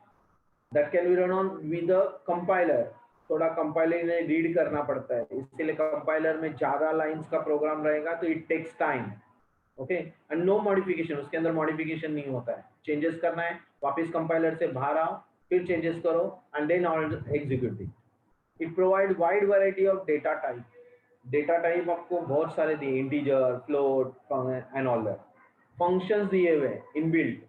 that can be run on with the compiler। थोड़ा कंपाइलर ने रीड करना पड़ता है, इसलिए कंपाइलर में ज्यादा लाइंस का प्रोग्राम रहेगा तो it takes time. Okay, and no modification, उसके अंदर मॉडिफिकेशन नहीं होता है। चेंजेस करना है वापस कंपाइलर से बाहर आओ, फिर चेंजेस करो and then execute it. It provide wide variety of data type. Data type आपको बहुत सारे दिए, integer, float and all that. Functions दिए हुए इनबिल्ट,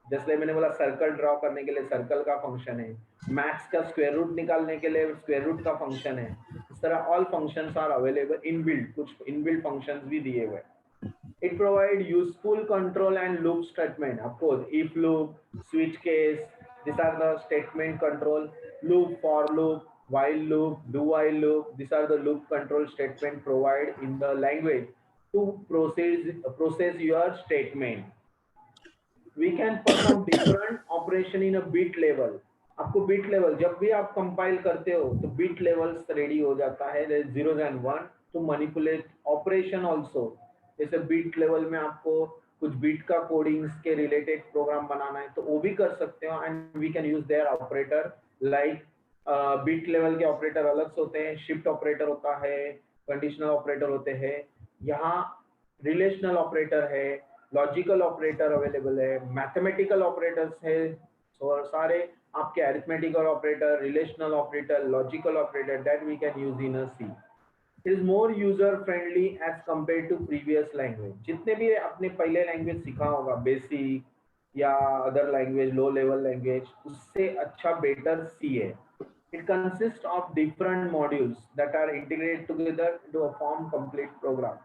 जैसे मैंने बोला सर्कल ड्रॉ करने के लिए सर्कल का फंक्शन है, मैथ्स का स्क्वायर रूट निकालने के लिए स्क्वायर रूट का फंक्शन है। इस तरह all functions are available inbuilt, कुछ इनबिल्ट फंक्शंस भी दिए हुए। It provide useful control and loop statement, of course if loop, switch case, this are the statement control, loop, for loop, while loop, do while loop, these are the loop control statement provided in the language to process your statement. We can perform different operation in a bit level. आपको bit level जब भी आप compile करते हो तो bit levels ready हो जाता है, there is zeros and one to manipulate operation also। जैसे bit level में आपको कुछ bit का codings के related program बनाना है तो वो भी कर सकते हो, and we can use their operator like bit level के ऑपरेटर अलग से होते हैं, शिफ्ट ऑपरेटर होता है, कंडीशनल ऑपरेटर होते हैं, यहाँ रिलेशनल ऑपरेटर है, लॉजिकल ऑपरेटर अवेलेबल है, मैथमेटिकल ऑपरेटर्स है, और सारे आपके arithmetical operator, relational operator, logical operator that we can use in a C. It is more user friendly as compare to previous language. जितने भी आपने पहले लैंग्वेज सीखा होगा, बेसिक या other language, low level language, उससे अच्छा बेटर सी है। It consists of different modules that are integrated together to form complete program.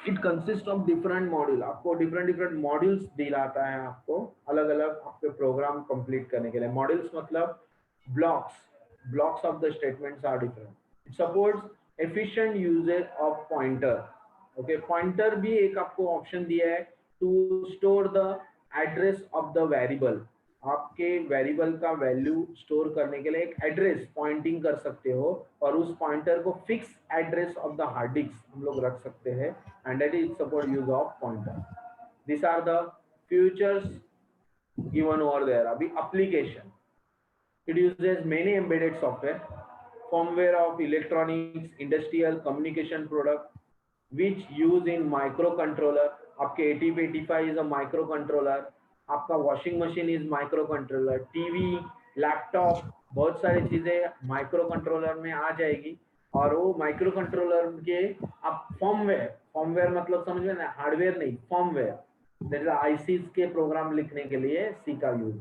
It consists of different module, आपको different modules दिलाता है, आपको अलग अलग आपके program complete करने के लिए। modules मतलब blocks of the statements are different. It supports efficient usage of pointer. Okay, pointer भी एक आपको option दिया है to store the address of the variable। आपके वेरिएबल का वैल्यू स्टोर करने के लिए एक एड्रेस पॉइंटिंग कर सकते हो, और उस पॉइंटर को fix address of the hard disk हम लोग रख सकते हैं, and that is support use of pointer. This are the features given over there. अभी application, it uses many embedded software, firmware of electronics, industrial communication product which use in micro controller. आपके 8085 इज अ माइक्रो कंट्रोलर, आपका washing machine is micro controller, TV, laptop, बहुत सारी चीजें माइक्रो कंट्रोलर में आ जाएगी। और वो माइक्रो कंट्रोलर के आप फर्मवेयर मतलब समझ में ना, हार्डवेयर नहीं, फर्मवेयर, दैट इज आईसीज के प्रोग्राम लिखने के लिए सी का use.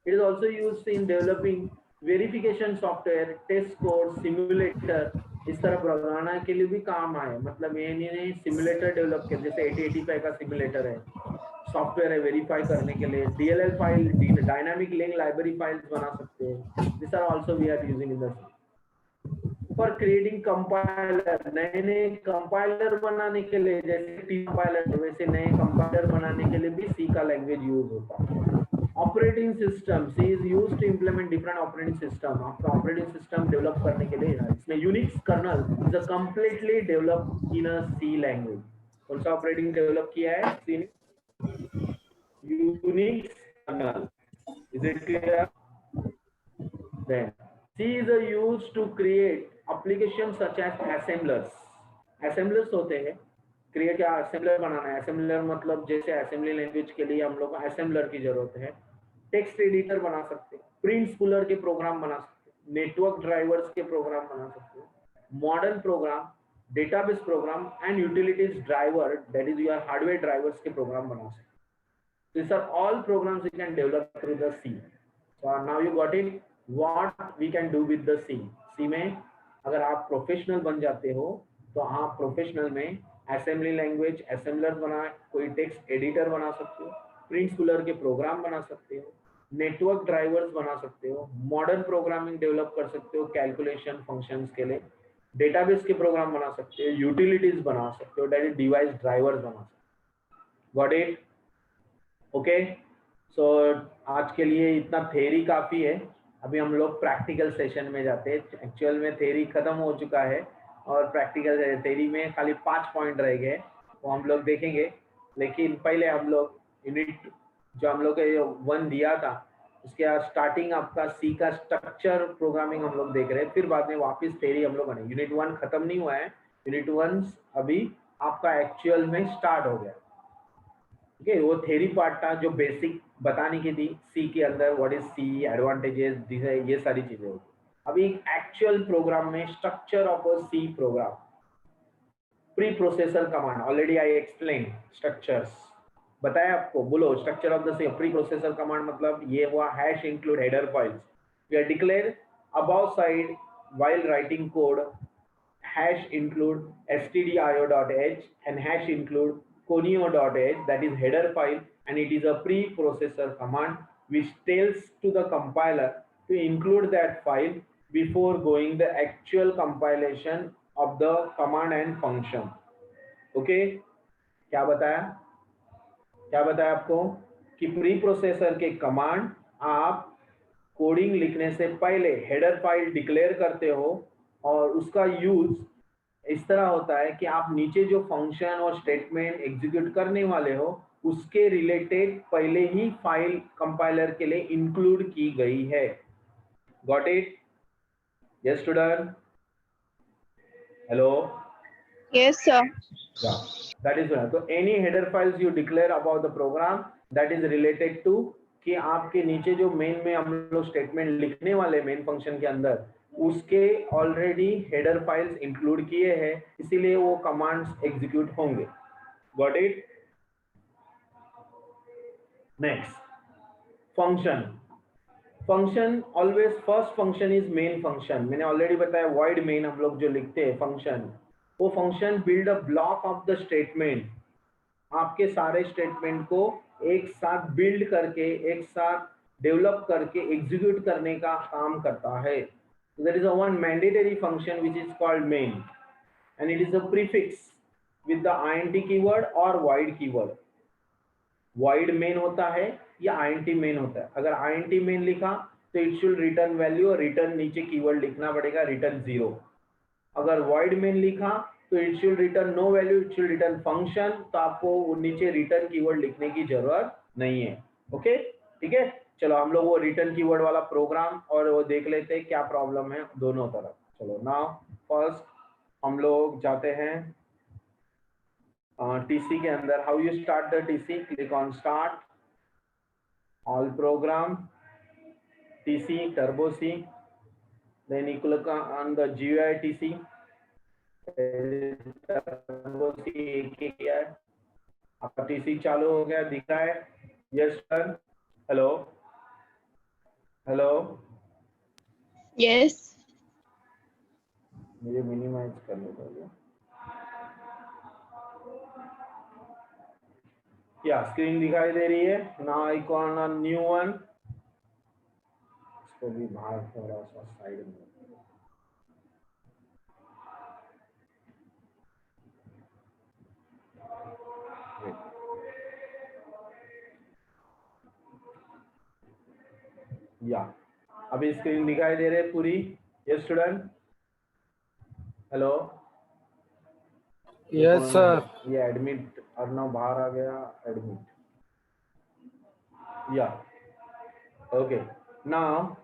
It is also used in developing verification software, test code, simulator इस तरह प्रोग्रामर के लिए भी काम आए, मतलब ये इन्होंने सिमुलेटर डेवलप किया, जैसे 8085 का सिमुलेटर है, सॉफ्टवेयर है वेरीफाई करने के लिए, DLL file, dynamic link library files बना सकते हैं, this are also we are using in the for creating compiler, नए नए कंपाइलर बनाने के लिए, जैसे टी कंपाइलर वैसे नए कंपाइलर बनाने के लिए भी सी का लैंग्वेज यूज होता है। Operating system, C is used to implement different operating system, आपका ऑपरेटिंग सिस्टम डेवलप करने के लिए इसमें Unix kernel is a completely develop in a C language. कौन सा ऑपरेटिंग डेवलप किया है सी ने? Unix kernel, is it clear? then C is used to create applications such as assemblers. assemblers होते हैं, क्रिएट या असेंबलर बनाना है। असेंबलर मतलब जैसे असेंबली लैंग्वेज के लिए हम लोग को असेंबलर की जरूरत है, टेक्स्ट एडिटर बना सकते हैं, प्रिंट स्पूलर के प्रोग्राम बना सकते हैं, नेटवर्क ड्राइवर्स के प्रोग्राम बना सकते हैं, modern program, database program and utilities driver, that is your hardware drivers के प्रोग्राम बना सकते हैं। These are all programs you can develop through the C. So now you got it. What we can do with the C? C में अगर आप प्रोफेशनल बन जाते हो तो आप प्रोफेशनल में असेंबली लैंग्वेज असेंबलर बना, कोई टेक्स्ट एडिटर बना सकते हो, प्रिंट स्पूलर के प्रोग्राम बना सकते हो, नेटवर्क ड्राइवर्स बना सकते हो, मॉडर्न प्रोग्रामिंग डेवलप कर सकते हो कैलकुलेशन फंक्शंस के लिए, डेटाबेस के प्रोग्राम बना सकते हो, यूटिलिटीज बना सकते हो, दैट इज डिवाइस ड्राइवर्स बना सकते हो। Got it? ओके, सो आज के लिए इतना थ्योरी काफी है, अभी हम लोग प्रैक्टिकल सेशन में जाते हैं। एक्चुअल में थ्योरी खत्म हो चुका है और प्रैक्टिकल थ्योरी में खाली 5 पॉइंट रह गए, वो हम लोग देखेंगे। लेकिन पहले हम लोग यूनिट जो हम लोग 1 दिया था उसके स्टार्टिंग आपका सी का स्ट्रक्चर प्रोग्रामिंग हम लोग देख रहे हैं, फिर बाद में वापस थ्योरी हम लोग बने। यूनिट 1 खत्म नहीं हुआ है, यूनिट 1 अभी आपका एक्चुअल में स्टार्ट हो गया। ठीक है, वो थ्योरी पार्ट था जो बेसिक बताने की थी सी के अंदर, व्हाट इज सी, एडवांटेजेस, ये सारी चीजें होती। अभी एक्चुअल प्रोग्राम में structure of a C program, preprocessor command, already I explain structures, बताया आपको। बोलो structure of the C preprocessor command मतलब ये हुआ hash include header files, we are declare about side while writing code, hash include stdio.h and hash include conio.h, that is header file, and it is a preprocessor command which tells to the compiler to include that file before going the actual compilation of the command and function. Okay, क्या बताया आपको कि प्री प्रोसेसर के कमांड आप कोडिंग लिखने से पहले हेडर फाइल डिक्लेयर करते हो और उसका यूज इस तरह होता है कि आप नीचे जो फंक्शन और स्टेटमेंट एग्जीक्यूट करने वाले हो उसके रिलेटेड पहले ही फाइल कंपाइलर के लिए इंक्लूड की गई है। Got it? Yes student? Hello? Yes sir. That is तो any header files you declare about the program that is related to कि आपके नीचे जो मेन में हम लोग स्टेटमेंट लिखने वाले मेन फंक्शन के अंदर उसके ऑलरेडी हेडर फाइल्स इंक्लूड किए हैं, इसीलिए वो कमांड्स एग्जीक्यूट होंगे। Got it? Next, function. Function always first function is main function. मैंने ऑलरेडी बताया वॉइड मेन हम लोग जो लिखते हैं फंक्शन, वो function build a block of the statement, आपके सारे स्टेटमेंट को एक साथ बिल्ड करके एक साथ डेवलप करके एग्जीक्यूट करने का काम करता है। There is a one mandatory function which is called main, and it is a prefix with the int keyword or void keyword. Void main होता है या int main होता है। अगर int main लिखा तो it should return value और return नीचे keyword लिखना पड़ेगा return 0। अगर void main लिखा तो it should return no value, it should return function, तो आपको नीचे return keyword लिखने की जरूरत नहीं है। ओके, ठीक है, चलो हम लोग वो रिटर्न कीवर्ड वाला प्रोग्राम और वो देख लेते हैं क्या प्रॉब्लम है दोनों तरफ। चलो नाउ फर्स्ट हम लोग जाते हैं टीसी के अंदर। How you start the TC? Click on start, all program, TC Turbo C, then you click on the GUI TC. Turbo C एक किया है, आपका टीसी चालू हो गया, दिख रहा है? Yes sir. Hello hello? Yes. मुझे मिनिमाइज करने पड़ेगा। क्या स्क्रीन दिखाई दे रही है? Now icon on new one, इसको भी बाहर थोड़ा सा साइड में। या अभी स्क्रीन दिखाई दे रही है पूरी? ये स्टूडेंट, हेलो, यस सर। ये एडमिट अर्नव बाहर आ गया, admit. Yeah okay, now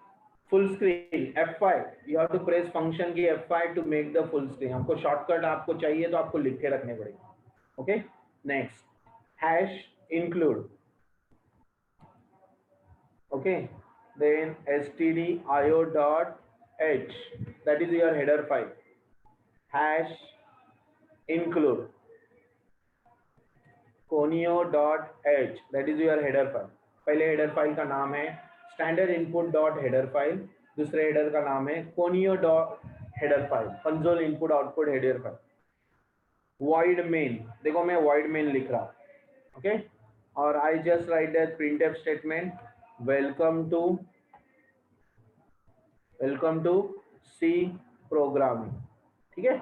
full screen F5, you have to press function key F5 to make the full screen. आपको शॉर्टकट आपको चाहिए तो आपको लिख के रखने पड़ेंगे। Okay, next hash include. Okay, then stdio.h, that is your header file, hash include conio.h, that is your header file। पहले header file का नाम है standard input dot header file, दूसरे header का नाम है conio dot header file, console input output header file। void main, देखो मैं void main लिख रहा हूँ, ओके, और I just write that printf statement, welcome to C programming। ठीक है,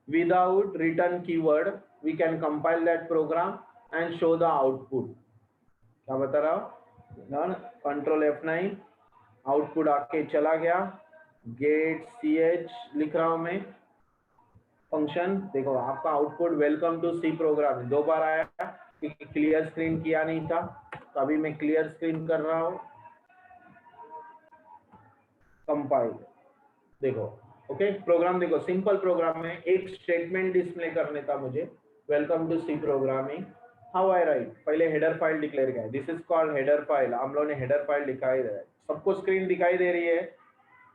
without return keyword we can compile that program and show the output। क्या बता रहा हूँ? कंट्रोल F9, आउटपुट आके चला गया, गेट ch लिख रहा हूं मैं फंक्शन। देखो आपका output welcome to C programming 2 बार आया क्योंकि क्लियर स्क्रीन किया नहीं था, तो अभी मैं क्लियर स्क्रीन कर रहा हूं, कंपाइल। देखो ओके, प्रोग्राम देखो, सिंपल प्रोग्राम में एक स्टेटमेंट डिस्प्ले करने था मुझे, welcome to C programming. How I write, पहले हेडर फाइल डिक्लेयर किया, this is called header file. हम लोगों ने हेडर फाइल दिखाई दे रहा है, सबको स्क्रीन दिखाई दे रही है?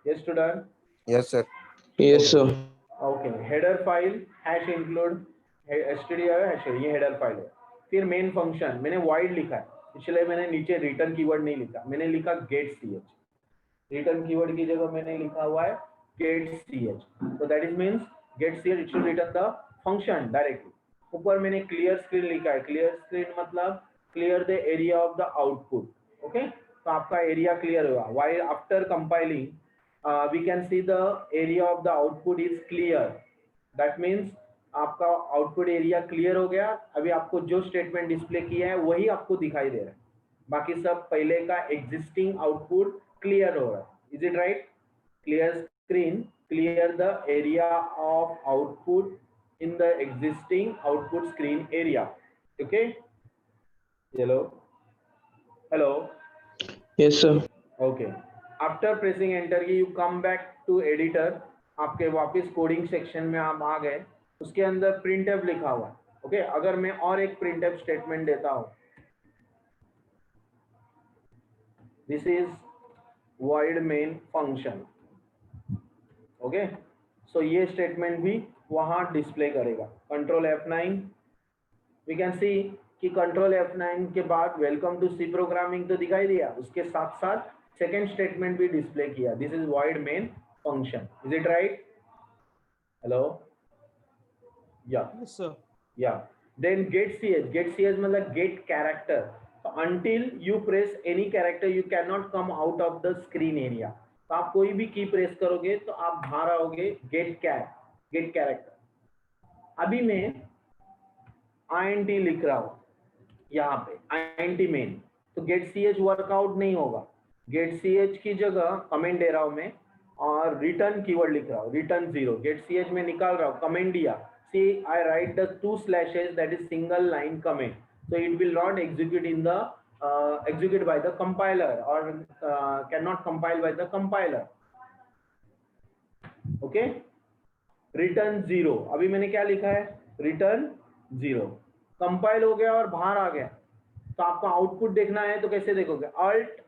Yes student? Yes sir. Yes sir. Okay, header file hash include stdio hash, ये हेडर फाइल है। फिर मेन फंक्शन मैंने void लिखा है, इसलिए मैंने नीचे रिटर्न कीवर्ड नहीं लिखा, मैंने लिखा गेट ch। रिटर्न कीवर्ड की जगह मैंने लिखा हुआ है गेट ch, तो that is means get ch, it should return the function directly. ऊपर मैंने क्लियर स्क्रीन लिखा है, क्लियर स्क्रीन मतलब clear the area of the output. Okay, तो आपका एरिया क्लियर हुआ, while after compiling we can see the area of the output is clear, that means आपका आउटपुट एरिया क्लियर हो गया। अभी आपको जो स्टेटमेंट डिस्प्ले किया है वही आपको दिखाई दे रहा है, बाकी सब पहले का एग्जिस्टिंग आउटपुट क्लियर हो रहा है। Is it right? Clear screen, clear the area of output in the existing output screen area. Okay, hello hello, yes sir. Okay, after pressing enter key you come back to editor, आपके वापस कोडिंग सेक्शन में आप आ गए, उसके अंदर printf लिखा हुआ है। ओके, अगर मैं और एक printf स्टेटमेंट देता हूं, this is void main function. Okay, so ये स्टेटमेंट भी वहां डिस्प्ले करेगा। कंट्रोल F9, वी कैन सी कि कंट्रोल F9 के बाद वेलकम टू सी प्रोग्रामिंग तो दिखाई दिया, उसके साथ साथ सेकेंड स्टेटमेंट भी डिस्प्ले किया, this is void main function. Is it right? Hello, या Yes, sir. या देन गेट ch मतलब गेट कैरेक्टर, तो until you press any character you can not come out of the screen area. तो आप कोई भी की प्रेस करोगे तो आप बाहर आओगे, गेट कैरेक्टर। अभी मैं int लिख रहा हूं यहाँ पे, int मेन, तो गेट ch वर्कआउट नहीं होगा। गेट ch की जगह कमेंट दे रहा हूं मैं और रिटर्न कीवर्ड लिख रहा हूं, रिटर्न 0। गेट ch में निकाल रहा हूं, कमेंट दिया, see I write the 2 slashes, that is single line comment, so it will not execute in the execute by the compiler or cannot compile by the compiler। okay, return 0, अभी मैंने क्या लिखा है, return 0। कंपाइल हो गया और बाहर आ गया, तो आपको आउटपुट देखना है तो कैसे देखोगे, alt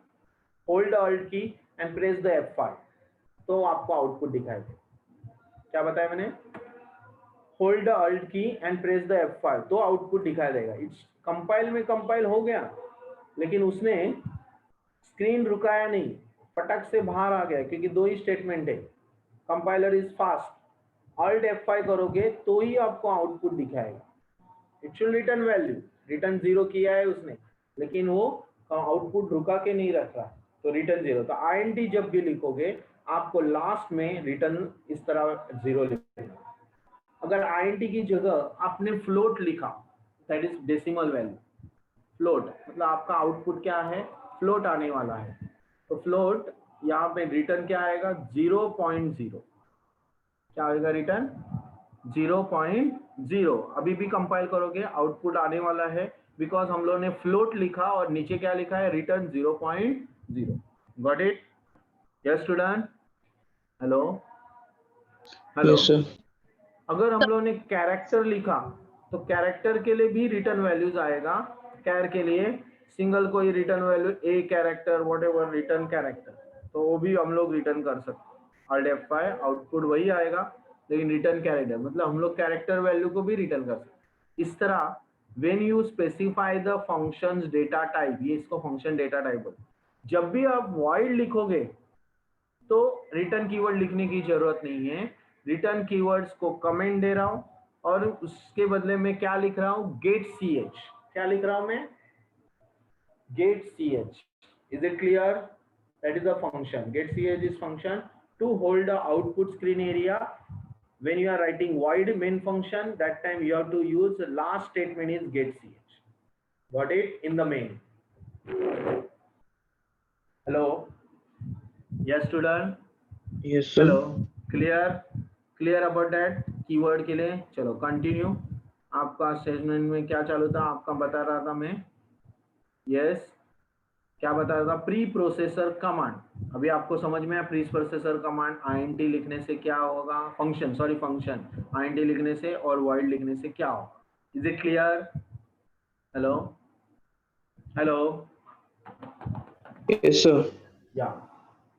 hold alt key and press the F5, तो आपको आउटपुट दिखाई दे। क्या बताया मैंने? Hold the alt key and press the F5, तो आउटपुट दिखाई देगा। इट्स कंपाइल में कंपाइल हो गया, लेकिन उसने स्क्रीन रुकाया नहीं, फटक से बाहर आ गया क्योंकि 2 ही स्टेटमेंट है। Compiler is fast, Alt F5 करोगे तो ही आपको आउटपुट दिखाएगा. It should return value, return 0 किया है उसने, लेकिन वो आउटपुट रुका के नहीं रख रहा, तो रिटर्न 0. तो INT जब भी लिखोगे आपको लास्ट में रिटर्न इस तरह 0 लिखना. अगर INT की जगह आपने फ्लोट लिखा, that is decimal value. Float मतलब आपका आउटपुट क्या है, फ्लोट आने वाला है. तो फ्लोट यहाँ पे रिटर्न क्या आएगा, 0.0. क्या आएगा रिटर्न 0.0. अभी भी कंपाइल करोगे आउटपुट आने वाला है, बिकॉज हम लोगों ने फ्लोट लिखा और नीचे क्या लिखा है, return 0.0. Got it? Yes student, hello hello. Yes, sir. अगर हम लोगों ने कैरेक्टर लिखा तो कैरेक्टर के लिए भी रिटर्न वैल्यूज आएगा. कैर के लिए सिंगल कोई return value, a character, whatever return character, तो वो भी हम लोग रिटर्न कर सकते. Alt F5 आउटपुट वही आएगा, लेकिन रिटर्न कैरेक्टर मतलब हम लोग कैरेक्टर वैल्यू को भी रिटर्न कर सकते. इस तरह when you specify the functions data type, ये इसको फंक्शन डेटा टाइप बोलते. जब भी आप void लिखोगे तो रिटर्न कीवर्ड लिखने की जरूरत नहीं है. रिटर्न कीवर्ड्स को कमेंट दे रहा हूं और उसके बदले में क्या लिख रहा हूं, गेट ch. क्या लिख रहा हूं मैं, get ch. Is it clear? That is a function. Get ch is function to hold the output screen area. When you are writing void main function, that time you have to use the last statement is get ch. Got it? In the main. Hello? Yes student? Yes, sir. Hello? Clear about that keyword के लिए. चलो continue. आपका सेगमेंट में क्या चालू था, आपका बता रहा था मैं. Yes. क्या बता रहा था, प्री प्रोसेसर कमांड. अभी आपको समझ में आया प्री प्रोसेसर कमांड. INT लिखने से क्या होगा, फंक्शन INT लिखने से और void लिखने से क्या होगा. Is it clear? Hello hello. Yes, sir. या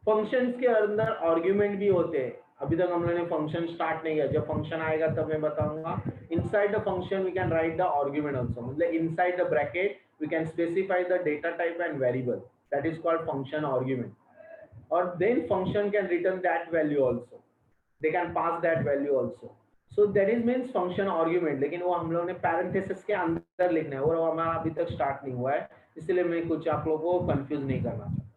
फंक्शंस के अंदर आर्ग्यूमेंट भी होते हैं. अभी तक हम लोगों ने फंक्शन स्टार्ट नहीं किया, जब फंक्शन आएगा तब मैं बताऊंगा. Inside the function we can write the argument also, मतलब inside the bracket we can specify the data type and variable, that is called function argument. Or then function can return that value also, they can pass that value also. So that is means function argument, लेकिन वो हम लोगों ने parenthesis के अंदर लिखना है और वो हमारा अभी तक स्टार्ट नहीं हुआ है, इसलिए मैं कुछ आप लोगों को कंफ्यूज नहीं करना चाहता.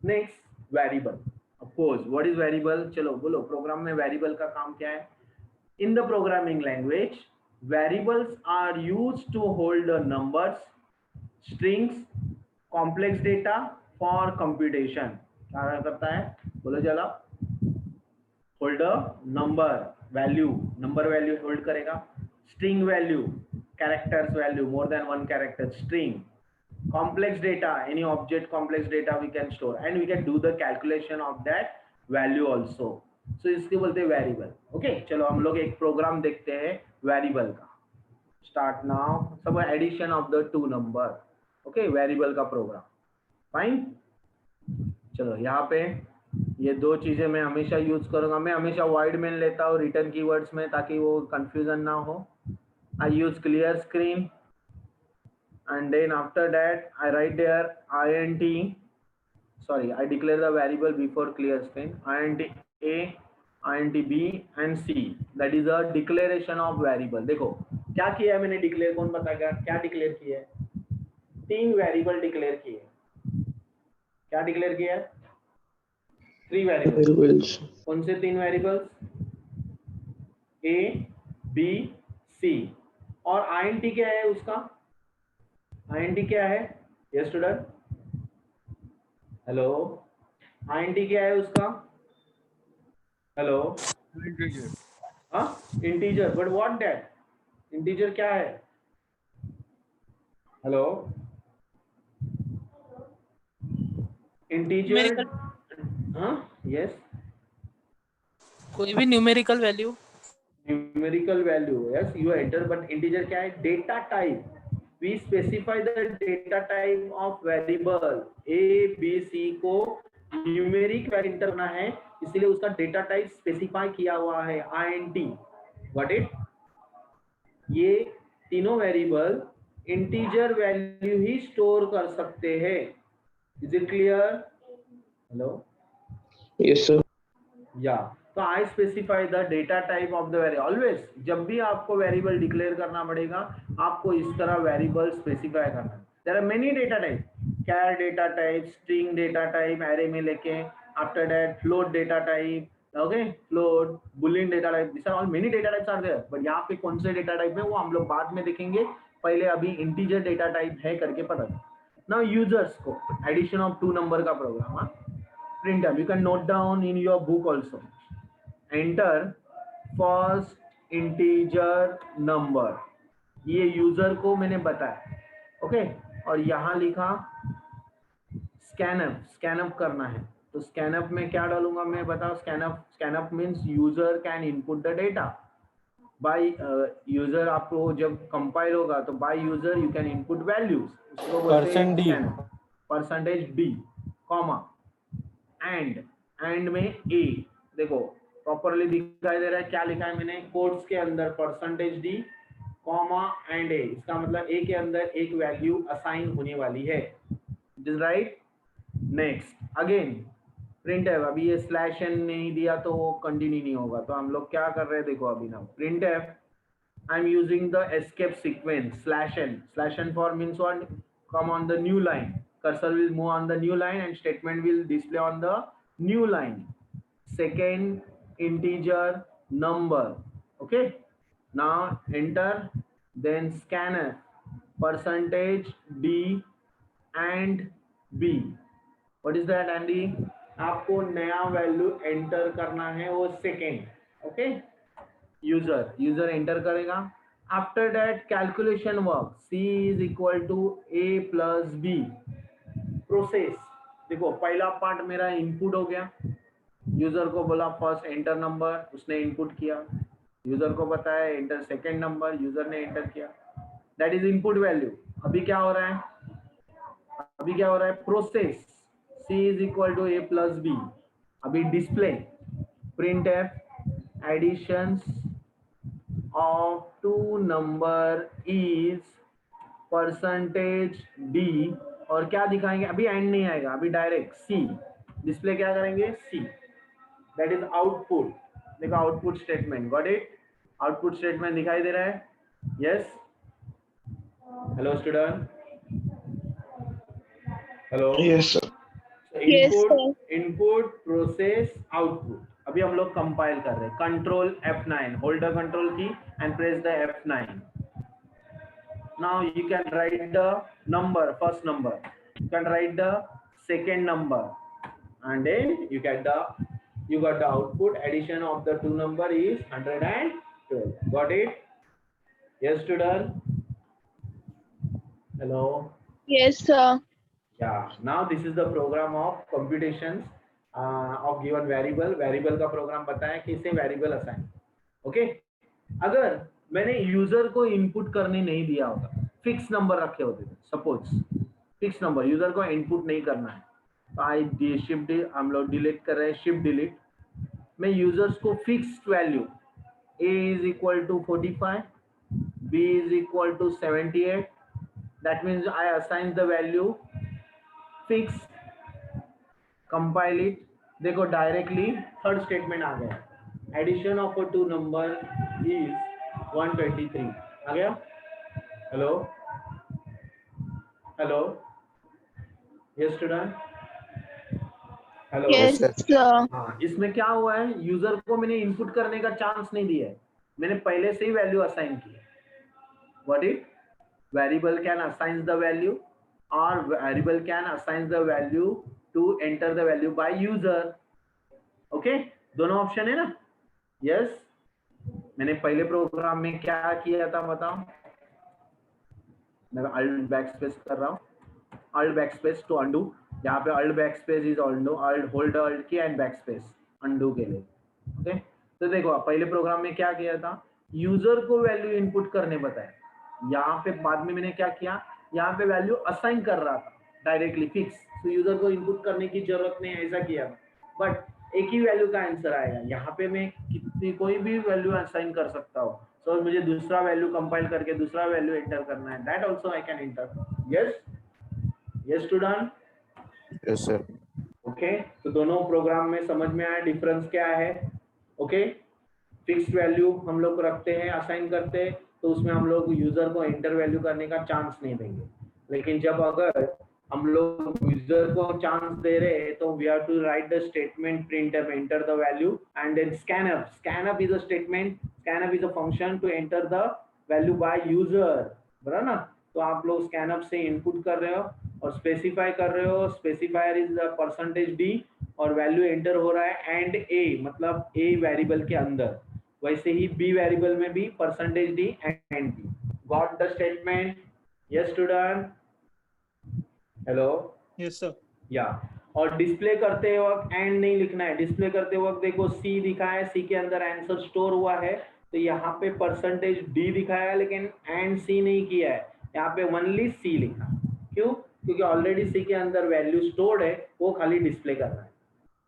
Next variable. Of course what is variable, चलो बोलो प्रोग्राम में वेरिएबल का काम क्या है. In the programming language variables are used to hold the numbers, strings, complex data for computation. क्या करता है बोलो जरा. Hold number value, number value hold करेगा. String value, characters value, more than one character, string. Complex data, any object complex data we can store and we can do the calculation of that value also. So इसके बोलते हैं वेरिएबल. ओके चलो हम लोग एक प्रोग्राम देखते हैं वेरिएबल का. Start now. सब addition of the two number. Okay variable का प्रोग्राम. फाइन. चलो यहाँ पे ये दो चीजें मैं हमेशा यूज करूंगा. मैं हमेशा void main लेता हूँ रिटर्न कीवर्ड्स में ताकि वो कंफ्यूजन ना हो. I use clear screen and then after that I write there int, sorry I declare the variable before clear screen, int a, int b and c, that is a declaration of variable. देखो क्या किया है मैंने डिक्लेयर, कौन बताएगा क्या डिक्लेयर किया है. 3 वेरिएबल डिक्लेयर किए. क्या डिक्लेयर किया है, 3 वेरिएबल्स. कौन से 3 वेरिएबल्स, a b c. और int क्या है उसका, INT क्या है, यस स्टूडेंट हेलो. INT क्या है उसका, हेलो. हाँ integer. But what that integer क्या है, हेलो. इंटीजर हाँ यस, कोई भी numerical value. Numerical value yes you enter. But integer क्या है, data type. We specify the data type of variable a b c को न्यूमेरिक वैल्यू इंटर करना है, इसलिए उसका डेटा टाइप स्पेसिफाई किया हुआ है int. Got it? ये तीनों वेरिएबल इंटीजर वैल्यू ही स्टोर कर सकते हैं. Is it clear, hello. Yes, sir. या तो I specify the data type of the variable. Always जब भी आपको वेरिएबल डिक्लेयर करना पड़ेगा आपको इस तरह वेरिएबल स्पेसिफाई करना है। There are many data type, char data type, string data type array में लेके, after that float data type, okay float, boolean data type, this are all many data types are there. But यहाँ पे कौन से डेटा टाइप है वो हम लोग बाद में देखेंगे, पहले अभी इंटीजर डेटा टाइप है करके पता। नाउ यूजर्स को एडिशन ऑफ 2 नंबर का programme, printf, you can note down in your book also, enter first integer number, ये यूजर को मैंने बताया, ओके और यहाँ लिखा स्कैनअप करना है, तो स्कैनअप में क्या डालूंगा मैं बताओ। Scanf means user can input the data by user. आपको जब कंपाइल होगा तो by user you can input values, उसको बोलते हैं %d, कॉमा एंड में ए, देखो प्रॉपरली दिखाई दे रहा है क्या लिखा है मैंने कोट्स के अंदर, %d, कॉमा एंड ए, इसका मतलब ए के अंदर एक वैल्यू असाइन होने वाली है, it is right. Next again printf, अभी ये /n नहीं दिया तो वो कंटिन्यू नहीं होगा, तो हम लोग क्या कर रहे हैं देखो अभी ना, printf I am using the escape sequence /n for means what, come on the new line, cursor will move on the new line and statement will display on the new line, second integer number, okay now enter, then scanner %d and b, what is that Andy, आपको नया वैल्यू एंटर करना है वो सेकेंड, ओके यूजर एंटर करेगा। After that calculation work, c is equal to a plus b, process, देखो पहला पार्ट मेरा इनपुट हो गया, यूजर को बोला फर्स्ट एंटर नंबर, उसने इनपुट किया, यूजर को बताया एंटर सेकेंड नंबर, यूजर ने एंटर किया, दैट इज इनपुट वैल्यू। अभी क्या हो रहा है, process c is equal to a plus b, अभी display printf additions of 2 number is %d, और क्या दिखाएंगे, अभी एंड नहीं आएगा, अभी डायरेक्ट c, डिस्प्ले क्या करेंगे c, दैट इज आउटपुट। देखो output statement, got it, output statement दिखाई दे रहा है, yes hello student, hello Yes, sir. Yes, input process output. अभी हम लोग कंपाइल कर रहे हैं, control F9, hold the control key and press the F9। Now you can write the number, first number, you can write the second number, and then you got the output, addition of the 2 number is 112, got it? Yes student, hello, yes sir, yeah, now this is the program of computations of given variable का प्रोग्राम बताया कि इसे वेरिएबल असाइन, ओके। अगर मैंने यूजर को इनपुट करने नहीं दिया होता, फिक्स नंबर रखे होते थे, सपोज फिक्स नंबर, यूजर को इनपुट नहीं करना है, तो आई शिफ्ट, हम लोग डिलीट कर रहे हैं, शिफ्ट डिलीट, मैं यूजर्स को fixed value a is equal to 45, b is equal to 78, that means I assign the value fix, compile it, देखो डायरेक्टली थर्ड स्टेटमेंट आ गया, एडिशन ऑफ 2 नंबर इज 123 आ गया। Hello hello, yes student, hello, yes sir, हाँ, इसमें क्या हुआ है, यूजर को मैंने इनपुट करने का चांस नहीं दिया है, मैंने पहले से ही वैल्यू असाइन की है, what it, variable can assign the value और variable can assign the value to enter the value by user, okay, दोनों ऑप्शन है ना, यस। मैंने पहले प्रोग्राम में क्या किया था बताओ, मैं अल्ट बैकस्पेस कर रहा हूँ, अल्ट बैकस्पेस टू अंडू, यहाँ पे alt backspace is undo, alt hold alt key and backspace undo के लिए, ओके। तो देखो पहले प्रोग्राम में क्या किया था, यूजर को वैल्यू इनपुट करने बताया, यहाँ पे बाद में मैंने क्या किया, यहाँ पे वैल्यू असाइन कर रहा था डायरेक्टली फिक्स, तो यूजर को इनपुट करने की जरूरत नहीं, ऐसा किया था, बट एक ही वैल्यू का आंसर आएगा, यहाँ पे मैं कितनी कोई भी वैल्यू असाइन कर सकता हूँ, सो मुझे दूसरा वैल्यू कंपाइल करके दूसरा वैल्यू एंटर करना है, that also I can enter, yes, yes student, Yes, sir. Okay तो दोनों प्रोग्राम में समझ में आया डिफरेंस क्या है. ओके फिक्स्ड वैल्यू हम लोग रखते हैं, असाइन करते हैं, तो उसमें हम लोग यूजर को एंटर वैल्यू करने का चांस नहीं देंगे. लेकिन जब अगर हम लोग यूजर को चांस दे रहे हैं तो we have to write the statement printf enter the value and then scanf is a statement, scanf is a function to enter the value by user. बराबर ना. तो आप लोग scanf से इनपुट कर रहे हो और स्पेसिफाई कर रहे हो. स्पेसिफायर इज %d और वैल्यू एंटर हो रहा है एंड a मतलब a वेरिएबल के अंदर. वैसे ही b वेरिएबल में भी %d and b. Got the statement? Yes student. Hello. Yes, sir. या और डिस्प्ले करते वक्त एंड नहीं लिखना है. डिस्प्ले करते वक्त देखो सी दिखा है, सी के अंदर आंसर स्टोर हुआ है, तो यहाँ पे %d दिखाया है लेकिन एंड सी नहीं किया है. यहाँ पे ओनली सी लिखा. क्यों? क्योंकि ऑलरेडी सी के अंदर वैल्यू स्टोर्ड है, वो खाली डिस्प्ले करना है,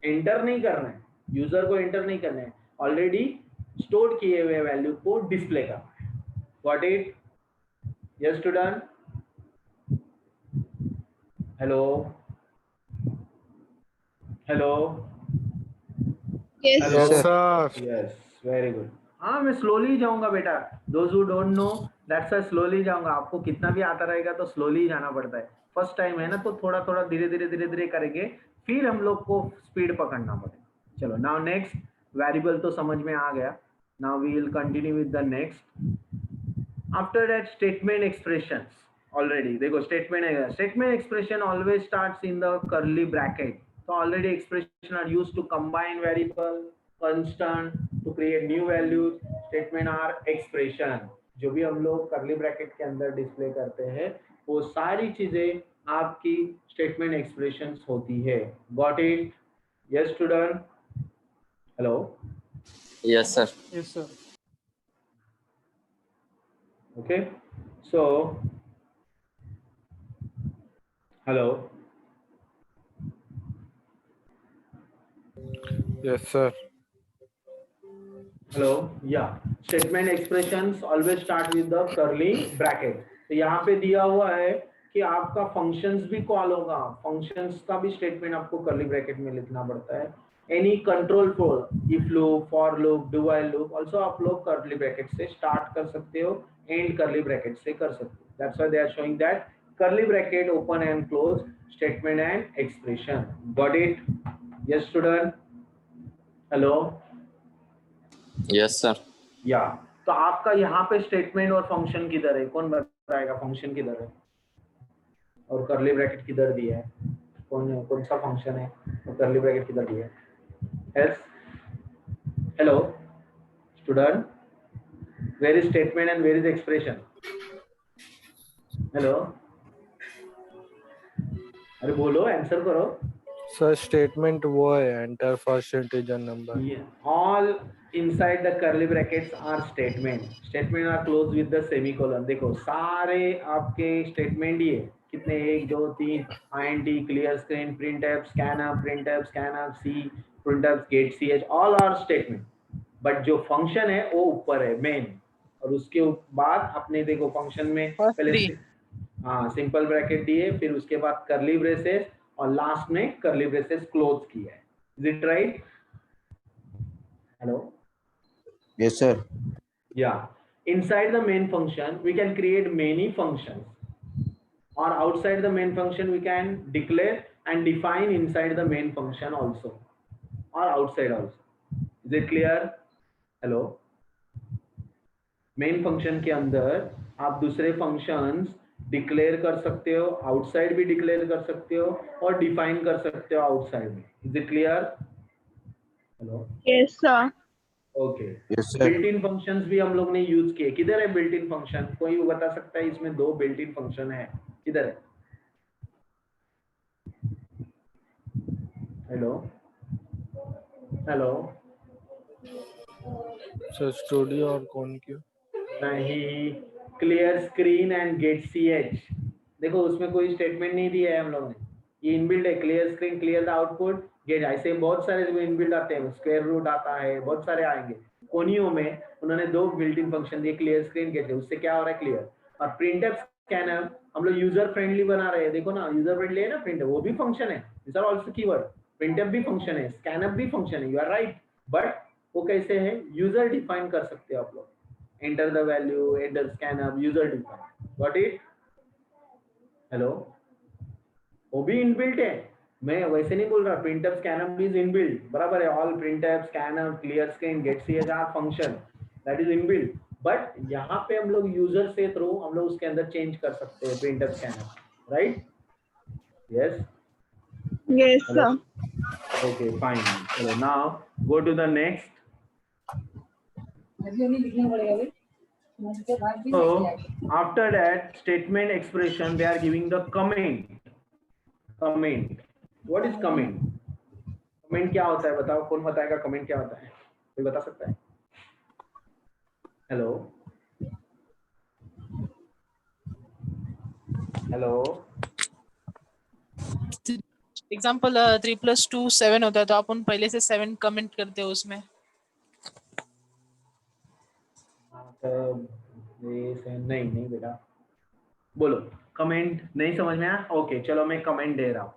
एंटर नहीं करना है. यूजर को एंटर नहीं करना है, ऑलरेडी स्टोर किए हुए वैल्यू को डिस्प्ले करना है. Got it? Yes student. Hello. Hello. Yes. Hello. Yes, sir. Yes very good. हाँ मैं स्लोली जाऊंगा बेटा. Those who don't know that's why slowly जाऊंगा. आपको कितना भी आता रहेगा तो स्लोली जाना पड़ता है. फर्स्ट टाइम है ना, तो थोड़ा थोड़ा धीरे धीरे करेंगे, फिर हम लोग को स्पीड पकड़ना पड़ेगा. चलो नाउ नेक्स्ट. वेरिएबल तो समझ में आ गया. Now we will continue with the next. After that statement expressions. Already देखो statement expression always starts in the curly bracket. So already expression are used to combine variable, constant, to create new values. Statement are expression. जो भी हम लोग curly bracket के अंदर डिस्प्ले करते हैं वो सारी चीजें आपकी statement expressions होती है. Got it? Yes student. Hello. Yes, sir. Yes, sir. Okay. So hello. Yes, sir. Hello. Yeah statement expressions always start with the curly bracket. तो यहाँ पे दिया हुआ है कि आपका फंक्शंस भी कॉल होगा, फंक्शंस का भी स्टेटमेंट आपको कर्ली ब्रैकेट में लिखना पड़ता है. Any control flow, if loop, for loop, do while loop also आप लोग कर्ली ब्रैकेट से स्टार्ट कर सकते हो, एंड कर्ली ब्रैकेट से कर सकते हो. That's why they are showing that curly bracket open and close statement and expression. Got it? Yes student. Hello. Yes, sir. या तो आपका यहाँ पे स्टेटमेंट और फंक्शन किधर है? कौन बताएगा फंक्शन किधर है और कर्ली ब्रैकेट किधर दिया है? कौन सा फंक्शन है और कर्ली ब्रैकेट किधर दिया है? Yes. Hello student. Where is statement and where is expression? Hello. अरे बोलो, आंसर करो. Sir, statement वो है enter first integer number. All inside the curly brackets are statement. Statement are closed with the semicolon. देखो सारे आपके statement ही है. कितने? 1 2 3 int, clear screen, printf, scanf, c, printf, get ch, all are statement. But जो function है वो ऊपर है main. और उसके बाद अपने देखो function में पहले हाँ सिंपल ब्रैकेट दिए, फिर उसके बाद कर्ली ब्रेसेस और लास्ट में कर्ली ब्रेसेस क्लोज किया है. Is it right? Hello. Yes, sir. या inside the main function we can create many functions, or outside the main function we can declare and define inside the main function also, or outside also. Is it clear? Hello. Main function के अंदर आप दूसरे फंक्शंस डिक्लेयर कर सकते हो, आउटसाइड भी डिक्लेयर कर सकते हो और डिफाइन कर सकते हो आउटसाइड में. Is it clear? Hello. Yes, sir. Okay. Yes, sir. Built in functions भी हम लोग ने यूज किए. किधर है बिल्ट इन फंक्शन? कोई बता सकता है इसमें 2 बिल्ट इन फंक्शन है, किधर है? हेलो. हेलो. Sir, studio और कौन क्यों? नहीं, clear screen and get ch. देखो उसमें कोई स्टेटमेंट नहीं दिया है हम लोग ने. ये इनबिल्ट है. Clear screen, clear the output, get. ऐसे बहुत सारे इनबिल्ट आते हैं. स्क्वायर रूट आता है, बहुत सारे आएंगे. कोनियो में उन्होंने 2 बिल्ट इन फंक्शन दिए, क्लियर स्क्रीन, गेट. उससे क्या हो रहा है? क्लियर. और प्रिंटफ, स्कैनर हम लोग यूजर फ्रेंडली बना रहे हैं. देखो ना यूजर फ्रेंडली है ना प्रिंटफ, वो भी फंक्शन है. This are also keyword. printf भी फंक्शन है, scanf भी फंक्शन है, यू आर राइट, बट वो कैसे है, यूजर डिफाइन कर सकते हो आप लोग, enter the value, enter scanf, user define, got it? Hello, वो भी इनबिल्ट है, मैं वैसे नहीं बोल रहा, printf scanf is inbuilt, बराबर है, all printf scanf clear scan get chr function that is inbuilt, but यहाँ पे हम लोग यूजर से थ्रू हम लोग उसके अंदर चेंज कर सकते हैं printf scanf, right? Yes, Yes, sir. okay, fine. So now go to the next. So after that statement expression, they are giving the comment. Comment. What is comment? Comment क्या होता है बताओ, कौन बताएगा comment क्या होता है? कोई बता सकता है? Hello. Hello. एग्जाम्पल 3 + 2 7 होता है, तो अपन पहले से 7 कमेंट करते हैं उसमें। नहीं नहीं बेटा, बोलो कमेंट नहीं समझ में आया? ओके चलो मैं कमेंट दे रहा हूँ।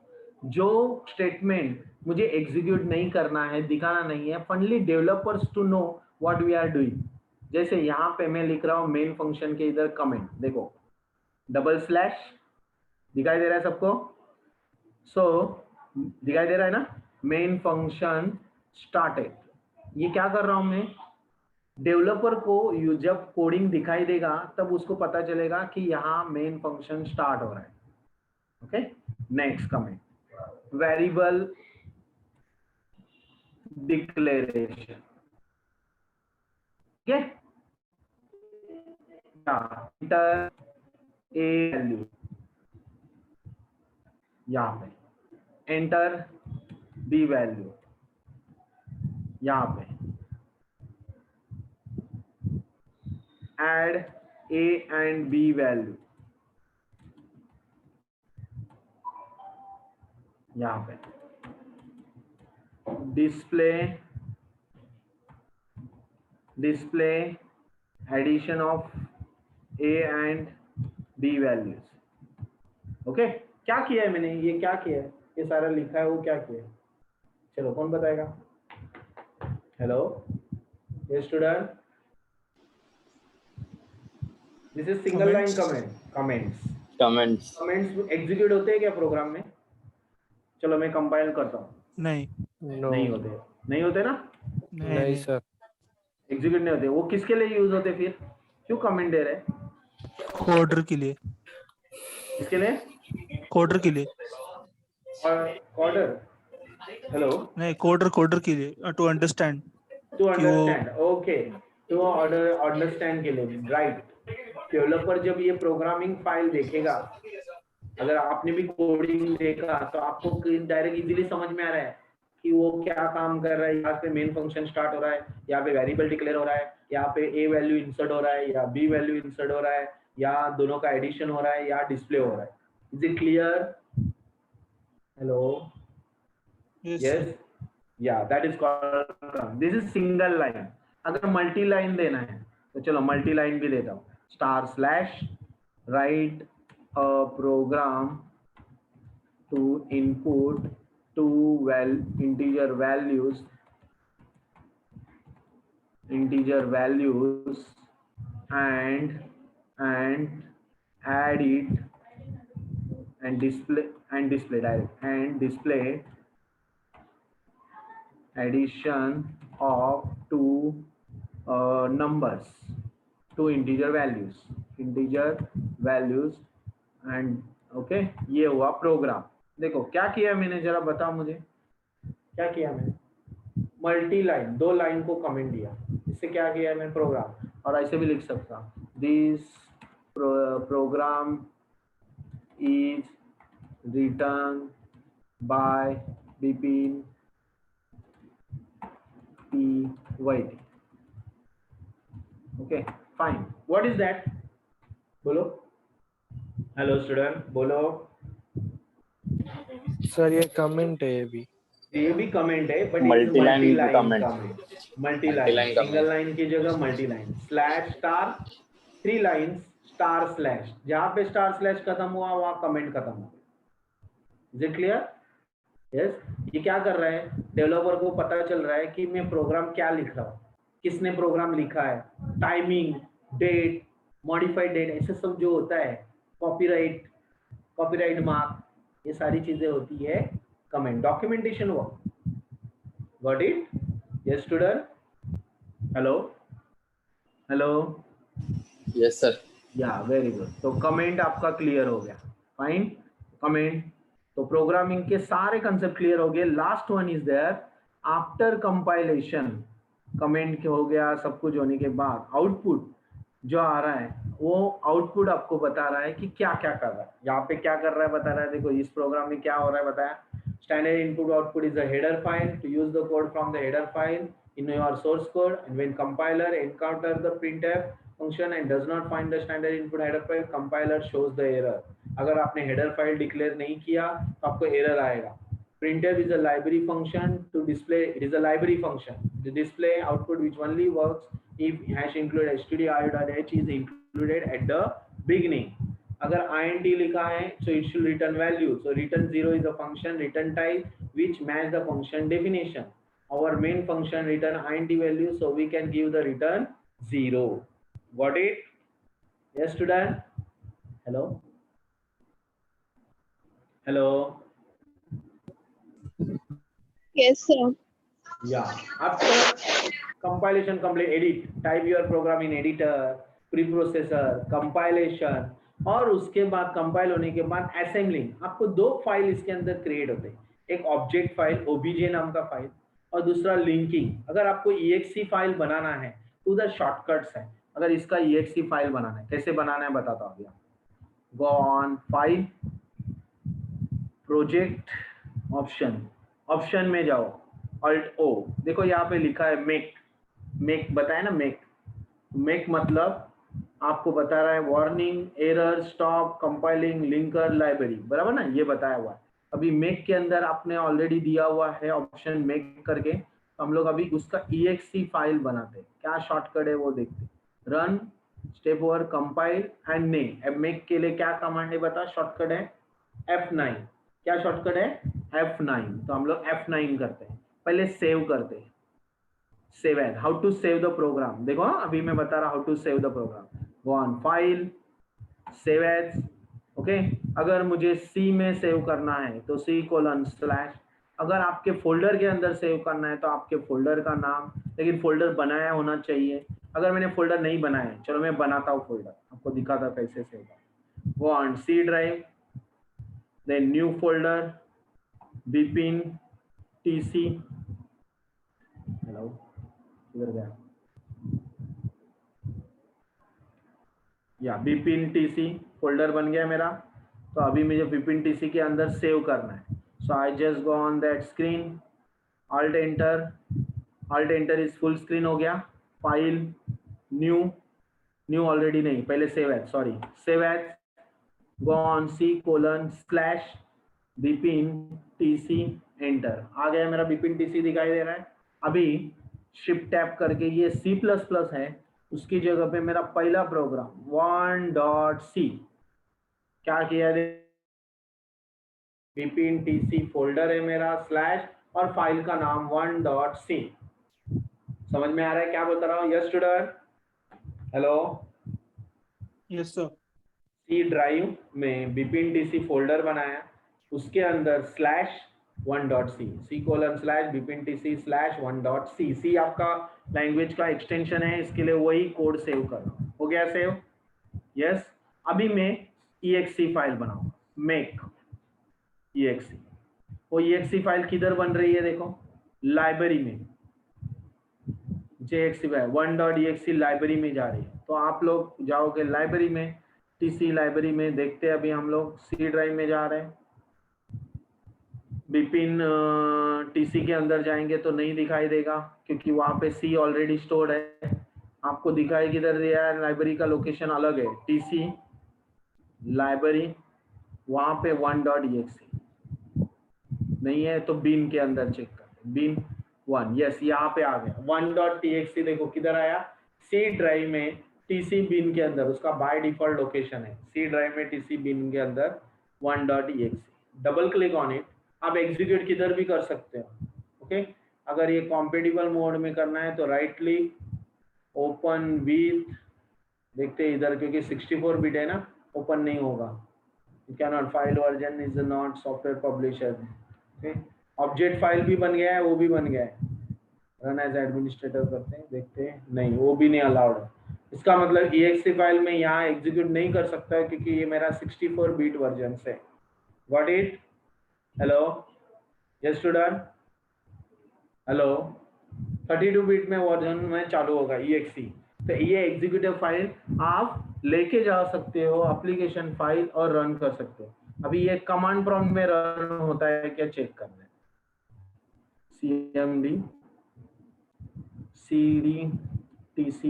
जो स्टेटमेंट मुझे एग्जीक्यूट नहीं करना है, दिखाना नहीं है, funnily developers to know what we are doing. जैसे यहाँ पे मैं लिख रहा हूँ मेन फंक्शन के इधर कमेंट, देखो डबल स्लैश दिखाई दे रहा है सबको? सो दिखाई दे रहा है ना, मेन फंक्शन स्टार्टेड। ये क्या कर रहा हूं मैं, डेवलपर को जब कोडिंग दिखाई देगा तब उसको पता चलेगा कि यहाँ मेन फंक्शन स्टार्ट हो रहा है। Okay, next comment, variable declaration, ठीक है, इंटर ए वैल्यू, यहाँ पे एंटर बी वैल्यू, यहाँ पे add a and b value, यहाँ पे display addition of a and b values। Okay, क्या किया है मैंने, ये क्या किया है, ये सारा लिखा है, वो क्या किया है, चलो कौन बताएगा? हेलो ये student, this is single line comments execute होते हैं क्या प्रोग्राम में? चलो मैं कंपाइल करता हूँ। नहीं, नहीं होते ना? नहीं सर, एग्जीक्यूट नहीं होते। वो किसके लिए यूज होते फिर? क्यों कमेंट दे रहे? कोडर के लिए, किसके लिए? कोडर के लिए, कोडर, हेलो, नहीं कोडर के लिए, to understand, to understand, okay, to understand के लिए, राइट। डेवलपर जब ये प्रोग्रामिंग फाइल देखेगा, अगर आपने भी कोडिंग देखा तो आपको डायरेक्ट इजीली समझ में आ रहा है कि वो क्या काम कर रहा है। यहाँ पे मेन फंक्शन स्टार्ट हो रहा है, यहाँ पे वेरिएबल डिक्लेयर हो रहा है, यहाँ पे ए वैल्यू इंसर्ट हो रहा है या बी वैल्यू इंसर्ट हो रहा है, या दोनों का एडिशन हो रहा है या डिस्प्ले हो रहा है। Is it clear? Hello, yes, yeah that is called, this is single line. अगर मल्टी लाइन देना है तो चलो मल्टी लाइन भी देता हूँ, star slash write a program to input two integer values and add it and display direct and display addition of two numbers, two integer values and okay, ये हुआ प्रोग्राम। देखो क्या किया मैंने, जरा बताओ मुझे क्या किया मैंने? मल्टी लाइन, दो लाइन को कमेंट दिया, इससे क्या किया मैंने? प्रोग्राम। और ऐसे भी लिख सकता हूँ, this program is written by Bipin P. Okay fine, what is that? बोलो, हेलो स्टूडेंट बोलो। सर ये कमेंट है, ये भी कमेंट है, but multi line comment, single line की जगह multi line, slash star 3 lines star slash, जहां पे स्टार स्लैश खत्म हुआ वहां कमेंट खत्म हुआ। Is it clear? यस, ये क्या कर रहा है, डेवलपर को पता चल रहा है कि मैं प्रोग्राम क्या लिख रहा हूँ, किसने प्रोग्राम लिखा है, टाइमिंग, डेट, मॉडिफाइड डेट, ऐसे सब जो होता है, कॉपीराइट मार्क, ये सारी चीजें होती है comment, documentation work. Got it? Yes student, hello hello, Yes, sir. या वेरी गुड। तो कमेंट आपका क्लियर हो गया, फाइन। कमेंट, तो प्रोग्रामिंग के सारे कंसेप्ट क्लियर हो गए। Last one is there, after compilation, comment हो गया, सब कुछ होने के बाद आउटपुट जो आ रहा है, वो आउटपुट आपको बता रहा है कि क्या क्या कर रहा है, यहाँ पे क्या कर रहा है बता रहा है। देखो इस प्रोग्राम में क्या हो रहा है बताया, standard input output is a header file, to use the code from the header file in your source code, and when compiler encounter the printf function and does not find the standard input header file, compiler shows the error। अगर आपने header file declare नहीं किया तो आपको error आएगा। printf is a library function to display, it is a library function to display output which only works if hash include stdio.h is included at the beginning। अगर int लिखा है so it should return value, so return 0 is a function return type which match the function definition। Our main function return int value, so we can give the return 0। Got it? Yes student, hello hello, Yes, sir. yeah, after compilation complete, edit, type your program in editor, preprocessor, compilation, और उसके बाद कंपाइल होने के बाद असेंबलिंग, आपको दो फाइल इसके अंदर क्रिएट होते हैं, एक ऑब्जेक्ट फाइल obj नाम का फाइल, और दूसरा लिंकिंग। अगर आपको exe फाइल बनाना है तो उधर शॉर्टकट्स है। अगर इसका exe फाइल बनाना है, कैसे बनाना है बताता हूँ अभी। गो on file, project, option, option में जाओ, अल्ट ओ, देखो यहाँ पे लिखा है मेक, मेक बताया ना, मेक, मेक मतलब आपको बता रहा है warning, error, stop, compiling, linker, library, बराबर ना, ये बताया हुआ है। अभी मेक के अंदर आपने ऑलरेडी दिया हुआ है ऑप्शन मेक करके, तो हम लोग अभी उसका exe फाइल बनाते हैं। क्या शॉर्टकट है वो देखते हैं, run, step over, compile and name. अब मेक के लिए क्या कमांड है बता, शॉर्टकट है F9। क्या शॉर्टकट है? F9। तो हम लोग F9 करते हैं, पहले सेव करते हैं, save as, how to save the program. देखो अभी मैं बता रहा how to save the program. Go on file, save as, okay. अगर मुझे सी में सेव करना है तो C:/, अगर आपके फोल्डर के अंदर सेव करना है तो आपके फोल्डर का नाम, लेकिन फोल्डर बनाया होना चाहिए। अगर मैंने फोल्डर नहीं बनाया है, चलो मैं बनाता हूँ फोल्डर, आपको दिखाता कैसे सेव करना। Go on C drive, then new folder, Bipin TC, hello किधर गया, या बिपिन टीसी फोल्डर बन गया मेरा। तो अभी मुझे बिपिन टीसी के अंदर सेव करना है। So I just go on that screen, alt enter, alt enter is full screen हो गया। फाइल, न्यू, न्यू ऑलरेडी नहीं, पहले save as, sorry, save as, go on C:/, Bipin TC, enter. आ गया मेरा बिपिन टीसी दिखाई दे रहा है। अभी शिफ्ट टैप करके ये C++ है, उसकी जगह पे मेरा पहला प्रोग्राम 1.c क्या किया, बिपिन टीसी फोल्डर है मेरा, स्लैश, और फाइल का नाम 1.c। समझ में आ रहा है क्या बता रहा हूँ? Yes student, hello, yes sir. C drive में बिपिन टीसी फोल्डर बनाया, उसके अंदर /1.c, C:/, Bipin TC /1.c। सी आपका लैंग्वेज का एक्सटेंशन है, इसके लिए वही कोड सेव करना। हो गया सेव? यस। अभी मैं exe फाइल बनाऊंगा, मेक exe। वो exe फाइल किधर बन रही है देखो, लाइब्रेरी में, JXE 1.exe लाइब्रेरी में जा रही है। तो आप लोग जाओगे लाइब्रेरी में, टीसी लाइब्रेरी में, देखते हैं अभी हम लोग सी ड्राइव में जा रहे हैं। बिपिन टीसी के अंदर जाएंगे तो नहीं दिखाई देगा क्योंकि वहां पे सी ऑलरेडी स्टोर्ड है। आपको दिखाई किधर दिया है, लाइब्रेरी का लोकेशन अलग है, टीसी लाइब्रेरी, वहां पे 1.exe नहीं है तो बिन के अंदर चेक करते, बिन 1, यस यहाँ पे आ गया 1.txt। देखो किधर आया, सी ड्राइव में टीसी बिन के अंदर, उसका बाय डिफॉल्ट लोकेशन है सी ड्राइव में टीसी बिन के अंदर 1.exe। Double click on it, आप एग्जीक्यूट किधर भी कर सकते हो। ओके, अगर ये कॉम्पेटिबल मोड में करना है तो राइट क्लिक, ओपन विथ, देखते हैं इधर क्योंकि 64 बिट है ना, ओपन नहीं होगा। You can not, file version is not software publisher. Okay, object file भी बन गया है, वो भी बन गया है। रन एज एडमिनिस्ट्रेटर करते हैं, देखते हैं, नहीं वो भी नहीं अलाउड है। इसका मतलब exe फाइल में यहाँ एग्जीक्यूट नहीं कर सकता है क्योंकि ये मेरा 64 बिट वर्जन है। Got it? Hello, yes student, hello, 32 bit में वर्जन में चालू होगा exe। तो ये एग्जीक्यूटिव फाइल आप लेके जा सकते हो एप्लीकेशन फाइल और रन कर सकते हो। अभी ये कमांड प्रॉम्प्ट में रन होता है क्या चेक करना है। cmd cd tc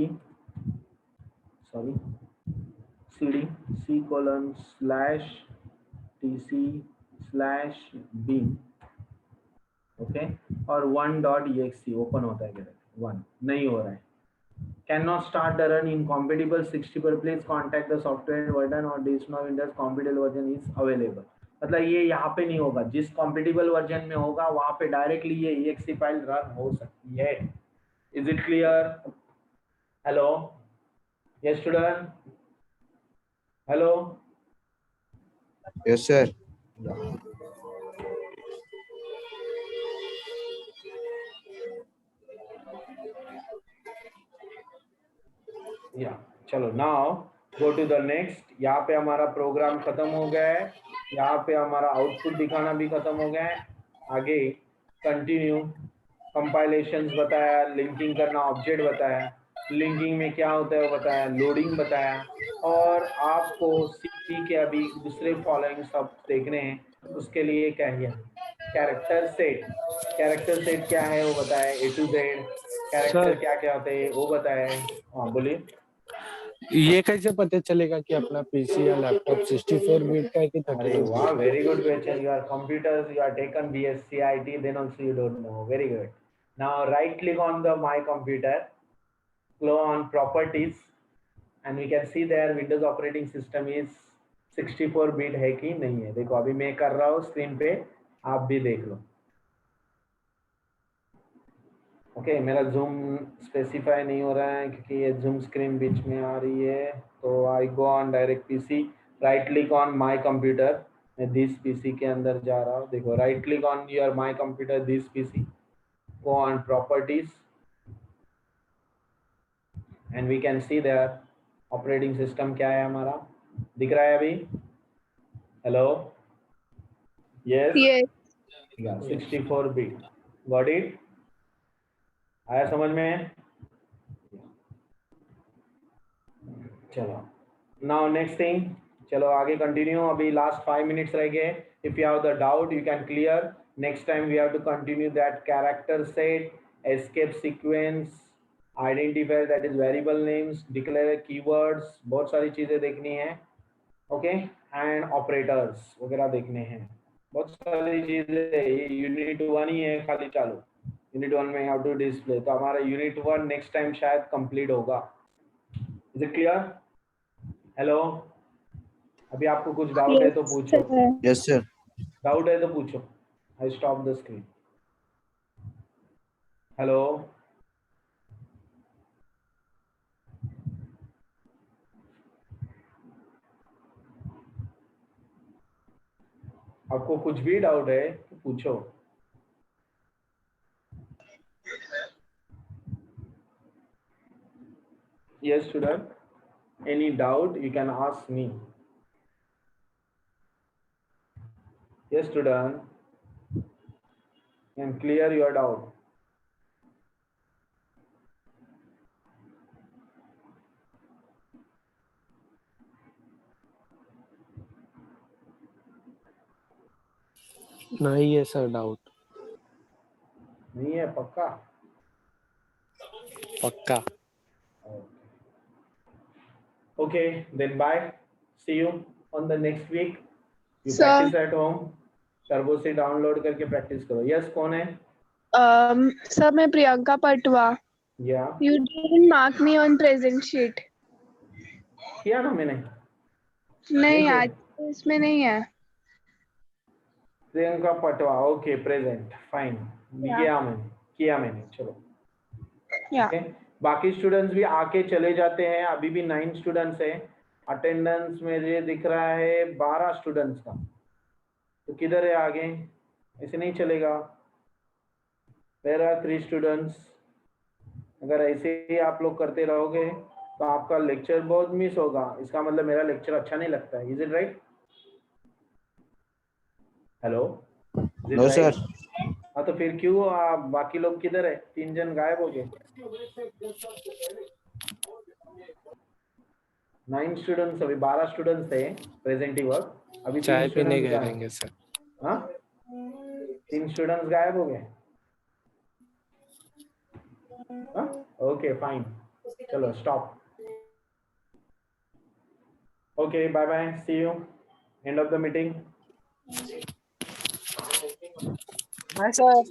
sorry cd c:/tc/bin, okay, और 1.exe ओपन होता है क्या? 1 नहीं हो रहा है। Can not start the run in compatible 64, please contact the software version और this no Windows compatible version is available. मतलब ये यहाँ पे नहीं होगा, जिस कॉम्पेटिबल वर्जन में होगा वहां पे डायरेक्टली ये exe फाइल रन हो सकती है। Is it clear? Hello, yes student, hello, Yes, sir. Yeah चलो, now go to the next. यहाँ पे हमारा प्रोग्राम खत्म हो गया है, यहाँ पे हमारा आउटपुट दिखाना भी खत्म हो गया है। आगे कंटिन्यू, कंपाइलेशंस बताया, लिंकिंग करना ऑब्जेक्ट बताया, लिंकिंग में क्या होता है वो बताया, लोडिंग बताया, और आपको सी के अभी दूसरे फॉलोइंग सब देखने हैं, उसके लिए क्या है कैरेक्टर सेट। कैरेक्टर सेट क्या है वो बताया, A to Z character sir. क्या क्या होते हैं वो बताया। हाँ बोलिए। ये कैसे पता चलेगा कि अपना पीसी या लैपटॉप 64 बिट का है कि अरे 32 वाह, bit? very good question. Your computers, you are taken BSc IT, then also you don't know. Very good. Now right click on the my computer, go on properties, and we can see there Windows operating system is 64 bit है कि नहीं है। देखो अभी मैं कर रहा हूँ स्क्रीन पे, आप भी देख लो। ओके, मेरा जूम स्पेसिफाई नहीं हो रहा है क्योंकि ये जूम स्क्रीन बीच में आ रही है। तो I go on direct PC, right click on my computer, मैं दिस पीसी के अंदर जा रहा हूँ। देखो right click on your my computer this PC, go on properties, and we can see there operating system क्या है हमारा, दिख रहा है अभी? Hello, yes, Yes. 64 bit. Got it? आया समझ में? चलो, नाउ नेक्स्ट थिंग, चलो आगे कंटिन्यू। अभी लास्ट 5 मिनट्स रह गए। If you have the doubt you can clear. Next time we have to continue that character set, escape sequence, identifier that is variable names, declare keywords, बहुत सारी चीजें देखनी है। ओके, एंड ऑपरेटर्स वगैरह देखने हैं, बहुत सारी चीजें। यूनिट 1 ही है खाली चालू, यूनिट 1 में हाउ टू डिस्प्ले। तो हमारा यूनिट 1 नेक्स्ट टाइम शायद कंप्लीट होगा। Is it clear? हेलो, अभी आपको कुछ डाउट है तो पूछो। sir. Yes, sir. डाउट है तो पूछो। I stop the screen. Hello, आपको कुछ भी डाउट है तो पूछो। Yes, student. Any doubt you can ask me. Yes, student. And clear your doubt. नहीं है सर डाउट। नहीं है पक्का? पक्का। Okay, then bye. See you on the next week. You Sir. practice at home. Turbo से डाउनलोड करके प्रैक्टिस करो। यस, कौन है? Sir, मैं प्रियंका पटवा. या You didn't mark me on present sheet. किया ना मैंने। नहीं, देखो। आज इसमें नहीं है. Priyanka Patwa, okay present, fine, किया मैंने, चलो। Yeah. Okay? बाकी स्टूडेंट्स भी आके चले जाते हैं, अभी भी 9 स्टूडेंट्स हैं। अटेंडेंस मुझे दिख रहा है 12 स्टूडेंट्स का, तो किधर है आगे? ऐसे नहीं चलेगा। There are 3 students. अगर ऐसे ही आप लोग करते रहोगे तो आपका लेक्चर बहुत मिस होगा, इसका मतलब मेरा लेक्चर अच्छा नहीं लगता है। Is it right? Hello, no sir. हाँ, तो फिर क्यों बाकी लोग किधर है? 3 जन गायब हो गए। 9 स्टूडेंट्स, अभी 12 स्टूडेंट्स थे प्रेजेंटिव वर्क, अभी 3 चाय पीने स्टूडेंट्स गए गायब। रहेंगे सर। हाँ, 3 स्टूडेंट्स गायब हो गए। हाँ, ओके फाइन, चलो stop. Okay, bye bye, see you, end of the meeting. हाँ सर।